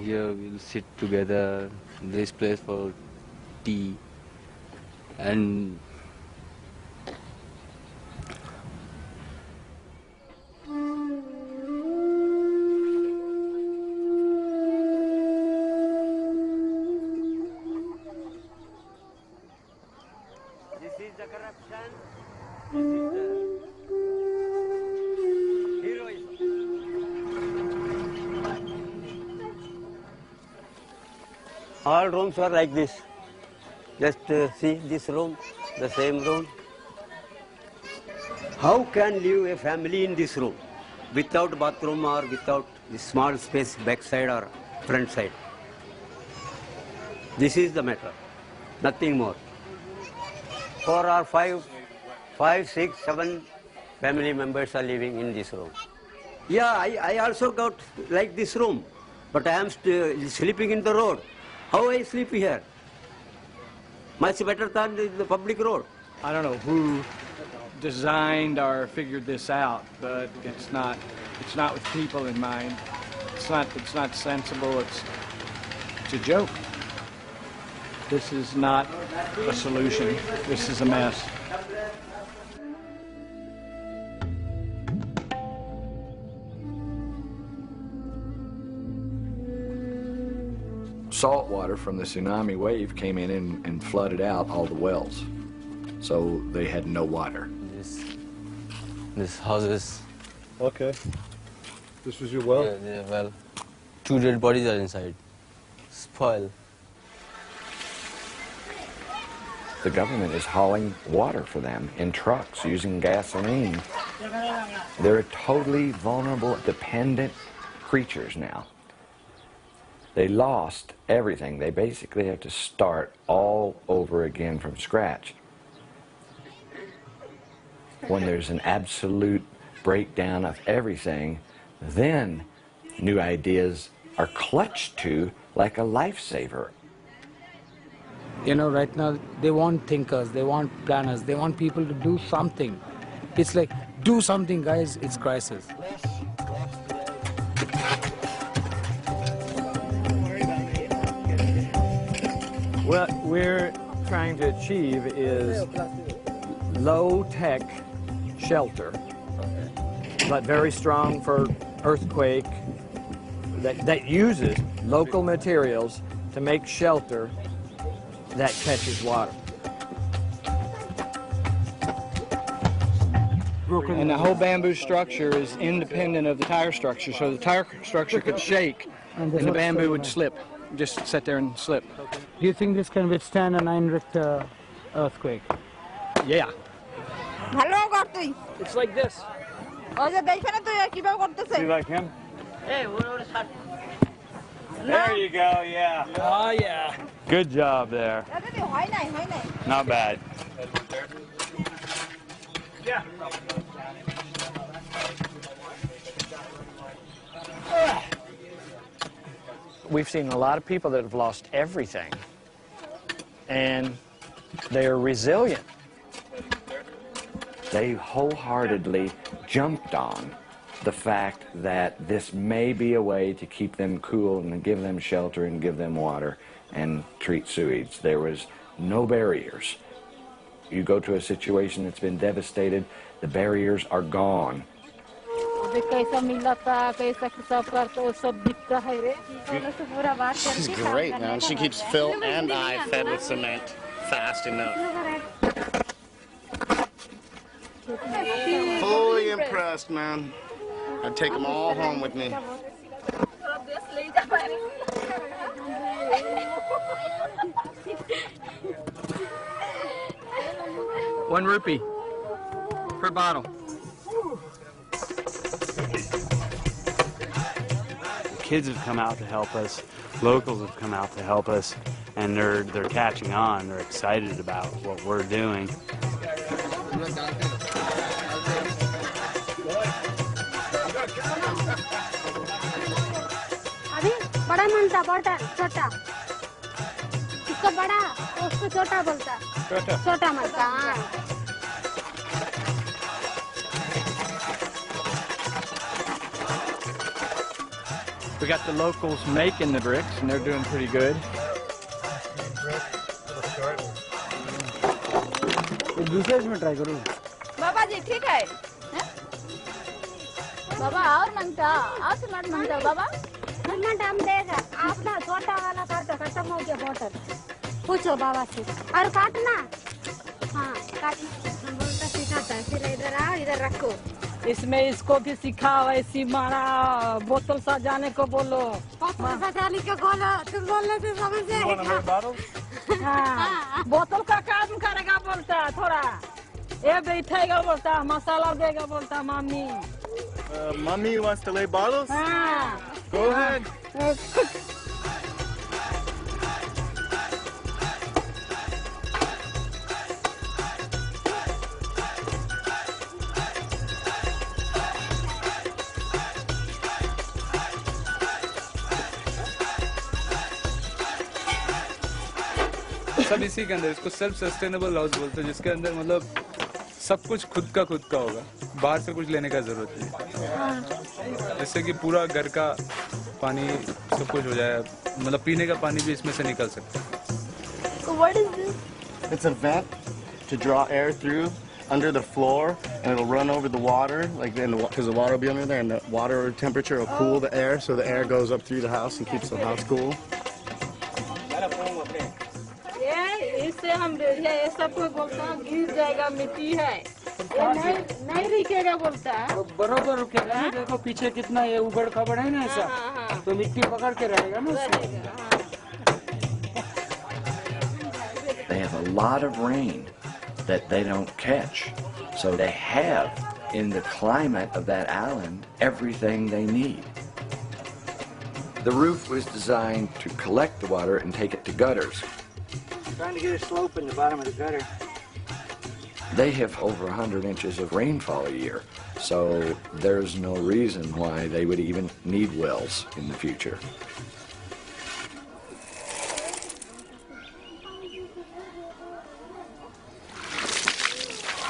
S8: Here we'll sit together in this place for tea and
S9: this is the corruption, this is the heroism. All rooms are like this. Just see this room, the same room. How can live a family in this room without bathroom or without this small space backside or front side? This is the matter, nothing more. 4 or 5, 6, 7 family members are living in this room. Yeah, I also got like this room, but I am sleeping in the road. How I sleep here? Much better than the public road.
S10: I don't know who designed or figured this out, but it's not with people in mind. It's not sensible. It's a joke. This is not a solution. This is a mess.
S16: Salt water from the tsunami wave came in and flooded out all the wells. So they had no water.
S8: This house is...
S3: Okay. This was your well?
S8: Yeah, well. 2 dead bodies are inside. Spoiled.
S16: The government is hauling water for them in trucks using gasoline. They're totally vulnerable, dependent creatures now. They lost everything. They basically have to start all over again from scratch. When there's an absolute breakdown of everything, then new ideas are clutched to like a lifesaver.
S18: You know, right now, they want thinkers, they want planners, they want people to do something. It's like, do something, guys, it's crisis.
S10: What we're trying to achieve is low-tech shelter, but very strong for earthquake, that uses local materials to make shelter that catches water. And the whole bamboo structure is independent of the tire structure, so the tire structure could shake and the bamboo would slip, just sit there and slip.
S18: Do you think this can withstand a 9 Richter earthquake?
S10: Yeah.
S4: Hello,
S10: it's like this.
S4: See
S10: like him?
S4: Hey,
S10: There you go, yeah. Oh, yeah. Good job there. Not bad. Yeah. We've seen a lot of people that have lost everything, and they're resilient.
S16: They wholeheartedly jumped on the fact that this may be a way to keep them cool and give them shelter and give them water and treat sewage. There was no barriers. You go to a situation that's been devastated, the barriers are gone.
S11: She's great, man. She keeps Phil and I fed with cement fast enough. Fully impressed, man. I'd take them all home with me.
S10: ₹1 per bottle.
S20: Kids have come out to help us, locals have come out to help us, and they're catching on. They're excited about what we're doing.
S4: बड़ा मनता बड़ा छोटा इसको बड़ा उसको छोटा बोलता छोटा मनता
S10: We got the locals making the bricks, and they're doing pretty good.
S18: दूसरे में ट्राई करूँ
S4: बाबा जी ठीक है बाबा और मनता और सिमट मनता बाबा सिमट हम देगा आप ना छोटा वाला काटो खत्म हो गया बोतल पूछो बाबा से और काटना हाँ काटना हम बोलता सिखाता है फिर इधर आओ इधर रखो
S2: इसमें इसको भी सिखाओ ऐसी मारा बोतल सजाने को बोलो
S4: सजाने को बोलो तुम बोलने से समझ जाएगा
S2: हाँ बोतल का काम करेगा बोलता थोड़ा ये बैठेगा बोलता मसाला देगा बोलता mummy
S11: Mommy wants to lay bottles?
S2: हाँ
S11: Go ahead.
S21: सब इसी के अंदर इसको सेल्फ सस्टेनेबल हाउस बोलते हैं जिसके अंदर मतलब सब कुछ खुद का होगा बाहर से कुछ लेने का जरूरत नहीं जिससे कि पूरा घर का पानी सब कुछ हो जाए मतलब पीने का पानी भी इसमें से निकल सकता है
S4: What is this?
S11: It's a vent to draw air through under the floor, and it'll run over the water, like because the water will be under there, and the water temperature will cool the air, so the air goes up through the house and keeps the house cool.
S2: इससे हम ये सब को बोलता गिर जाएगा मिट्टी है ये नहीं रुकेगा बोलता
S18: बरोबर रुकेगा देखो पीछे कितना ये उबड़ खबड़ है ना ऐसा तो मिट्टी पकड़ के रहेगा ना
S16: They have a lot of rain that they don't catch, so they have in the climate of that island everything they need. The roof was designed to collect the water and take it to gutters.
S18: Trying to get a slope in the bottom of the gutter.
S16: They have over 100 inches of rainfall a year, so there's no reason why they would even need wells in the future.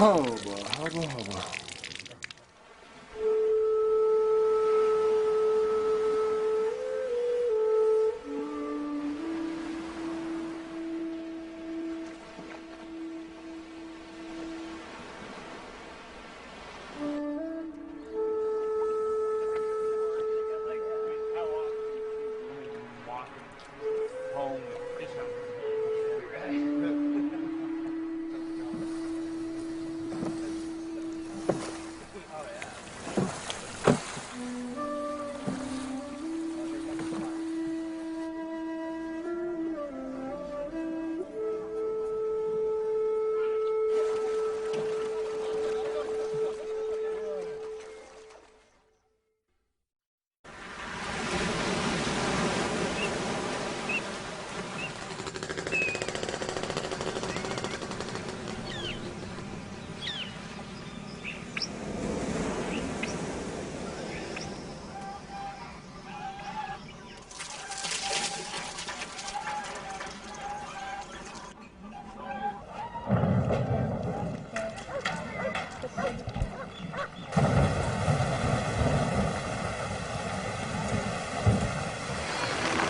S21: Hobo.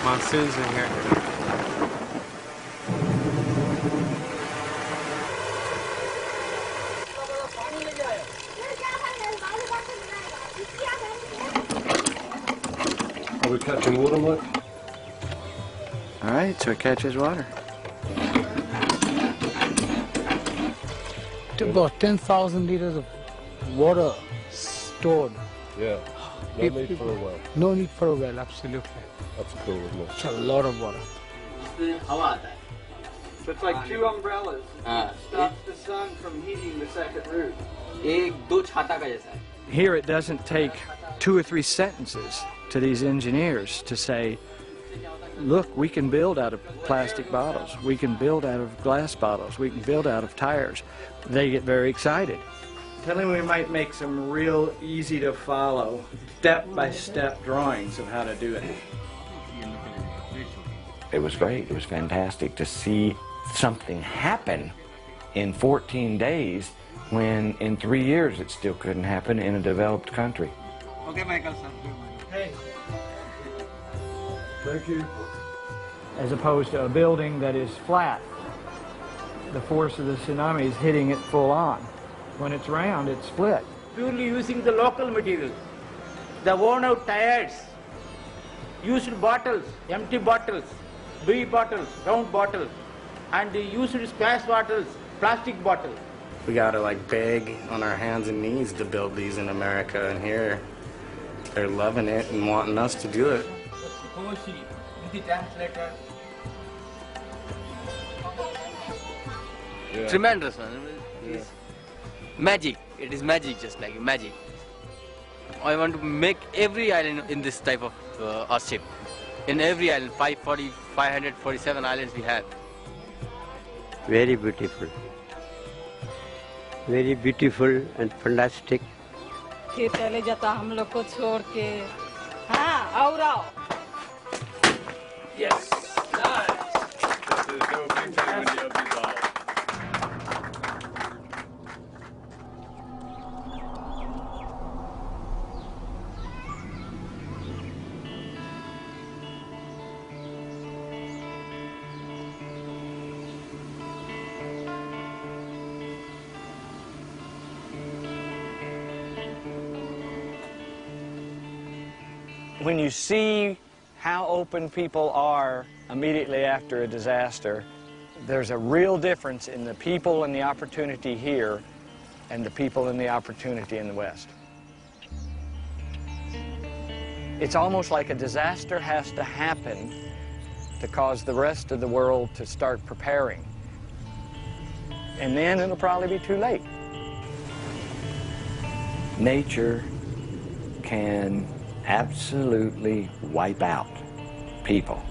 S21: Monsoons in here.
S3: Are we catching water, Mike?
S6: All right, so it catches water.
S18: About 10,000 liters of water stored.
S3: Yeah. No need for a well.
S18: No need for a well, absolutely.
S3: That's cool, isn't it?
S18: It's a lot of water.
S10: So it's like two umbrellas. Stops the sun from heating the second roof. Here it doesn't take 2 or 3 sentences to these engineers to say, look, we can build out of plastic bottles, we can build out of glass bottles, we can build out of tires. They get very excited. Tell him we might make some real easy to follow, step-by-step drawings of how to do it.
S16: It was great. It was fantastic to see something happen in 14 days when in 3 years it still couldn't happen in a developed country.
S10: Okay, Michael, sir. Hey.
S3: Thank you.
S10: As opposed to a building that is flat. The force of the tsunami is hitting it full on. When it's round, it's split.
S17: Purely using the local material. The worn out tires, used bottles, empty bottles, beer bottles, round bottles, and the used splash bottles, plastic bottles.
S11: We gotta like beg on our hands and knees to build these in America, and here they're loving it and wanting us to do it.
S8: Yeah. Tremendous, man. Yeah. Magic. It is magic, just like magic. I want to make every island in this type of Earthship. In every island, 547 islands we have.
S9: Very beautiful. Very beautiful and fantastic.
S19: चले जाता हम लोग को छोड़ के हाँ और आओ
S21: Yes, nice. This is your big time when you dissolve.
S10: When you see how open people are immediately after a disaster, there's a real difference in the people and the opportunity here and the people and the opportunity in the West. It's almost like a disaster has to happen to cause the rest of the world to start preparing. And then it'll probably be too late.
S16: Nature can absolutely wipe out people.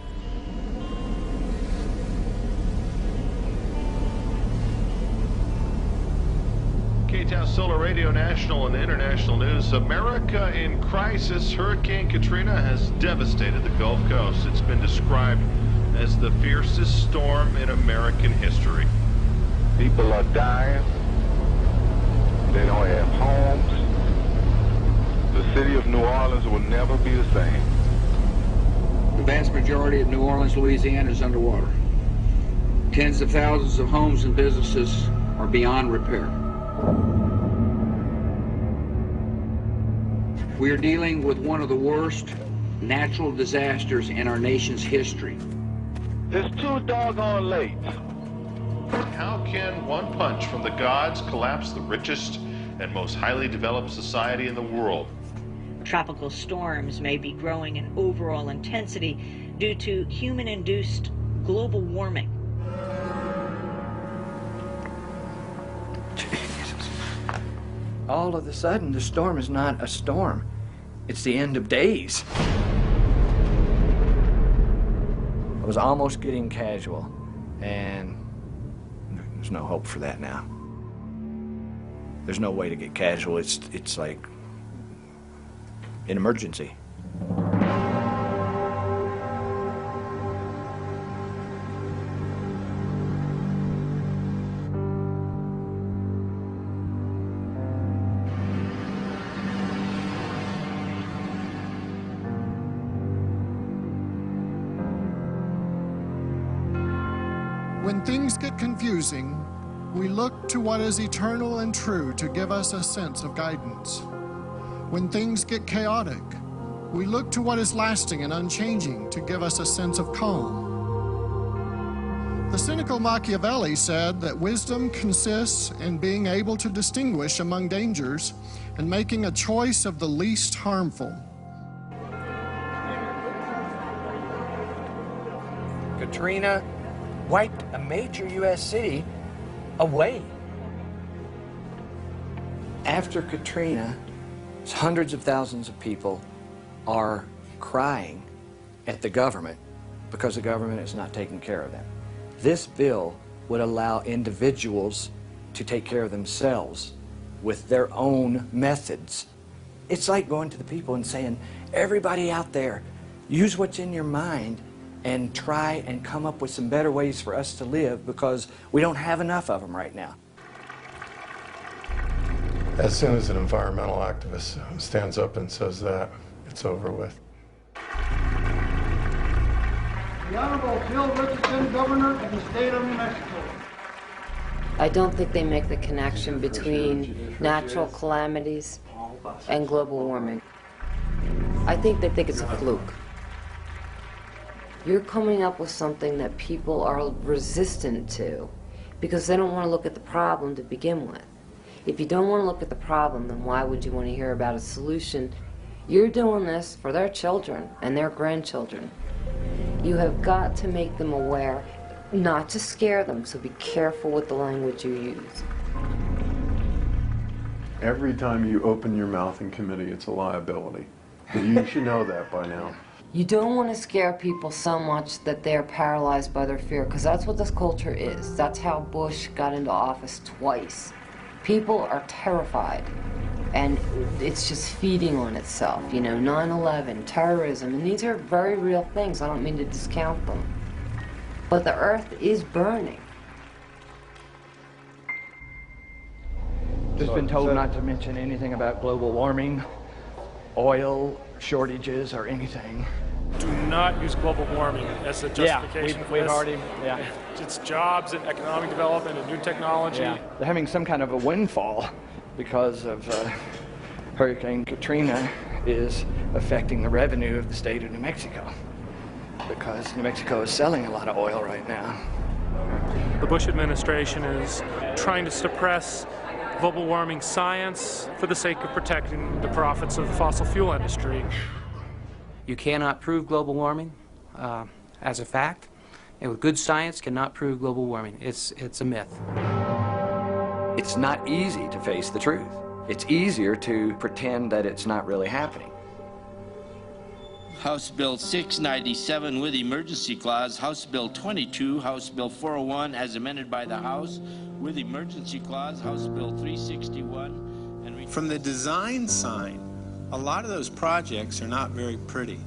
S26: K-Town Solar Radio National and International News. America in crisis. Hurricane Katrina has devastated the Gulf Coast. It's been described as the fiercest storm in American history.
S14: People are dying. They don't have homes. The city of New Orleans will never be the same.
S6: The vast majority of New Orleans, Louisiana is underwater. Tens of thousands of homes and businesses are beyond repair. We are dealing with one of the worst natural disasters in our nation's history.
S14: It's too doggone late.
S26: How can one punch from the gods collapse the richest and most highly developed society in the world?
S22: Tropical storms may be growing in overall intensity due to human-induced global warming.
S10: All of a sudden, the storm is not a storm. It's the end of days. I was almost getting casual, and there's no hope for that now. There's no way to get casual. It's like an emergency.
S5: things get confusing, we look to what is eternal and true to give us a sense of guidance. When things get chaotic, we look to what is lasting and unchanging to give us a sense of calm. The cynical Machiavelli said that wisdom consists in being able to distinguish among dangers and making a choice of the least harmful.
S10: Katrina wiped a major U.S. city away.
S16: After Katrina, hundreds of thousands of people are crying at the government because the government is not taking care of them. This bill would allow individuals to take care of themselves with their own methods. It's like going to the people and saying, everybody out there, use what's in your mind and try and come up with some better ways for us to live because we don't have enough of them right now.
S3: As soon as an environmental activist stands up and says that, it's over with.
S13: The Honorable Phil Richardson, Governor of the State of New Mexico.
S15: I don't think they make the connection between natural calamities and global warming. I think they think it's a fluke. You're coming up with something that people are resistant to because they don't want to look at the problem to begin with. If you don't want to look at the problem, then why would you want to hear about a solution? You're doing this for their children and their grandchildren. You have got to make them aware, not to scare them, so be careful with the language you use.
S3: Every time you open your mouth in committee, it's a liability. You should know that by now.
S15: You don't want to scare people so much that they're paralyzed by their fear, because that's what this culture is. That's how Bush got into office twice. People are terrified, and it's just feeding on itself. You know, 9/11, terrorism, and these are very real things. I don't mean to discount them. But the earth is burning.
S10: Just been told not to mention anything about global warming, oil shortages, or anything.
S23: Do not use global warming as a justification for
S10: we've
S23: this.
S10: already,
S23: It's jobs and economic development and new technology.
S10: Yeah. They're having some kind of a windfall because of Hurricane Katrina is affecting the revenue of the state of New Mexico because New Mexico is selling a lot of oil right now.
S23: The Bush administration is trying to suppress global warming science for the sake of protecting the profits of the fossil fuel industry.
S24: You cannot prove global warming as a fact, and with good science cannot prove global warming. It's a myth.
S16: It's not easy to face the truth. It's easier to pretend that it's not really happening.
S25: House Bill 697 with emergency clause, House Bill 22, House Bill 401 as amended by the House with emergency clause, House Bill 361. And
S27: from the design side, a lot of those projects are not very pretty.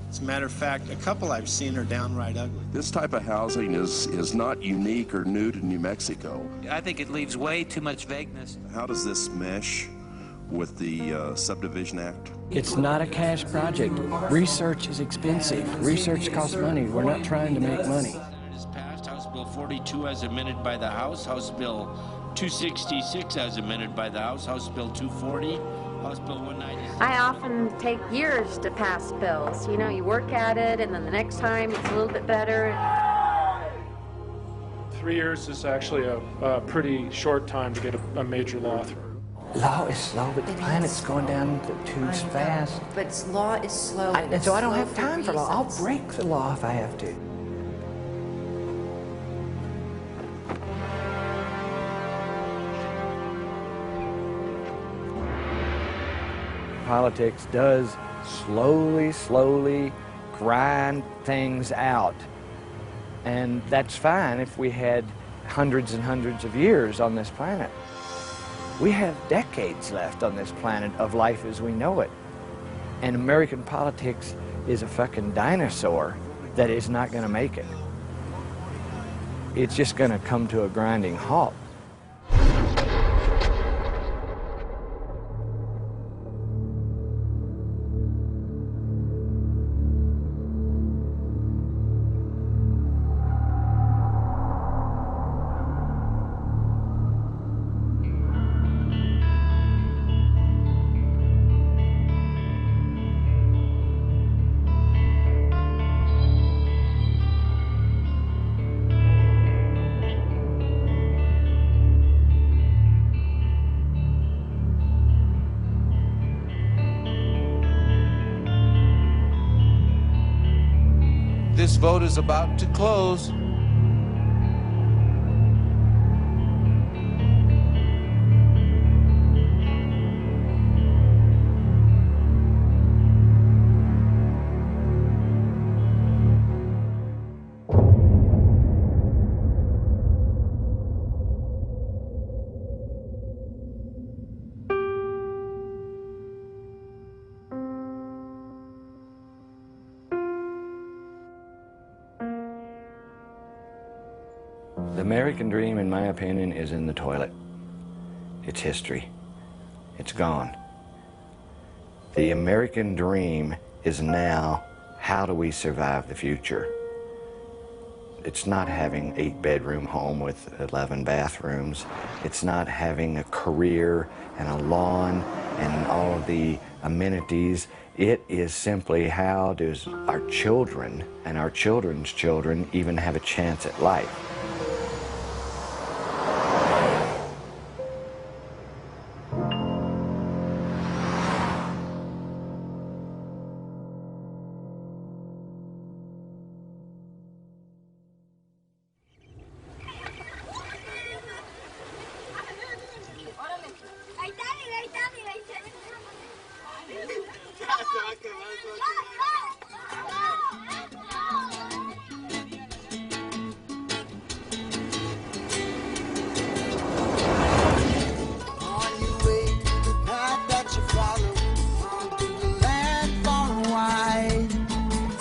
S27: As a matter of fact, a couple I've seen are downright ugly.
S28: This type of housing is not unique or new to New Mexico.
S24: I think it leaves way too much vagueness.
S28: How does this mesh with the Subdivision Act?
S10: It's not a cash project. Research is expensive. Research costs money. We're not trying to make money.
S25: It is passed. House Bill 42 as amended by the House, House Bill 266 as amended by the House, House Bill 240, House Bill 196.
S4: I often take years to pass bills. You know, you work at it, and then the next time it's a little bit better.
S23: 3 years is actually a pretty short time to get a major law through.
S10: Law is slow, but the planet's going down too fast.
S15: But law is slow.
S10: And so I don't have time for law. I'll break the law if I have to. Politics does slowly grind things out. And that's fine if we had hundreds and hundreds of years on this planet. We have decades left on this planet of life as we know it. And American politics is a fucking dinosaur that is not going to make it. It's just going to come to a grinding halt.
S1: this vote is about to close.
S16: The American dream, in my opinion, is in the toilet. It's history. It's gone. The American dream is now, how do we survive the future? It's not having an 8-bedroom home with 11 bathrooms. It's not having a career and a lawn and all of the amenities. It is simply, how does our children and our children's children even have a chance at life?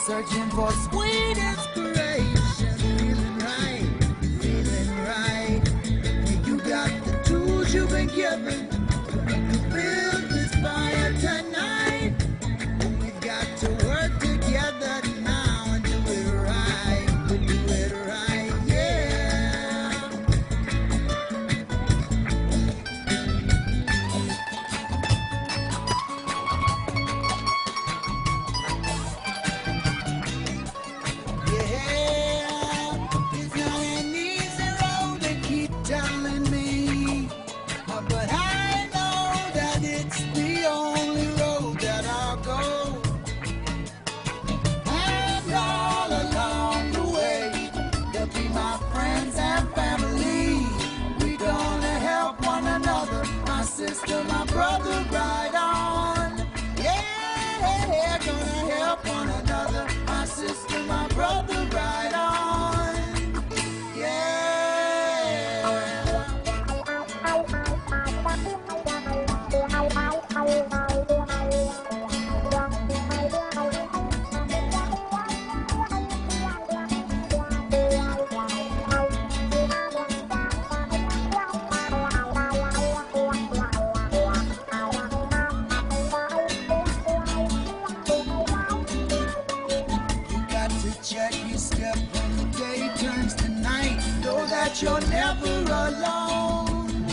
S2: Searching for sweet inspiration, feeling right. When you got the tools you've been given to build this fire tonight, we've got to work together now and do it right. We do it right, yeah. My brother, right on. Yeah, gonna help one another. My sister, my brother, right on. You're never alone.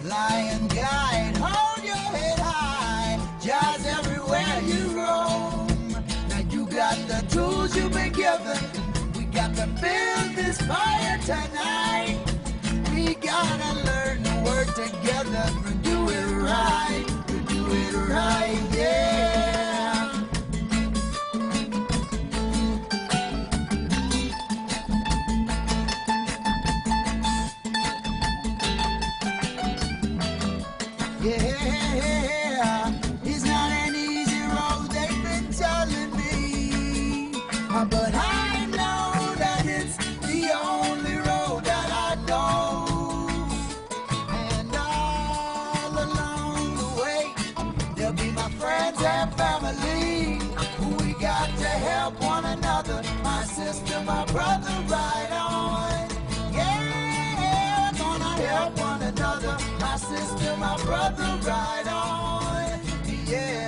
S2: Lion guide, hold your head high. Jazz everywhere you roam. Now you got the tools you've been given. We got to build this fire tonight. We gotta learn to work together to do it right. To do it right, yeah. Yeah, it's not an easy road, they've been telling me, but I know that it's the only road that I know. And all along the way, there'll be my friends and family. We got to help one another, my sister, my brother, right on. Yeah, gonna help one another, my sister, my brother, right on. Yeah.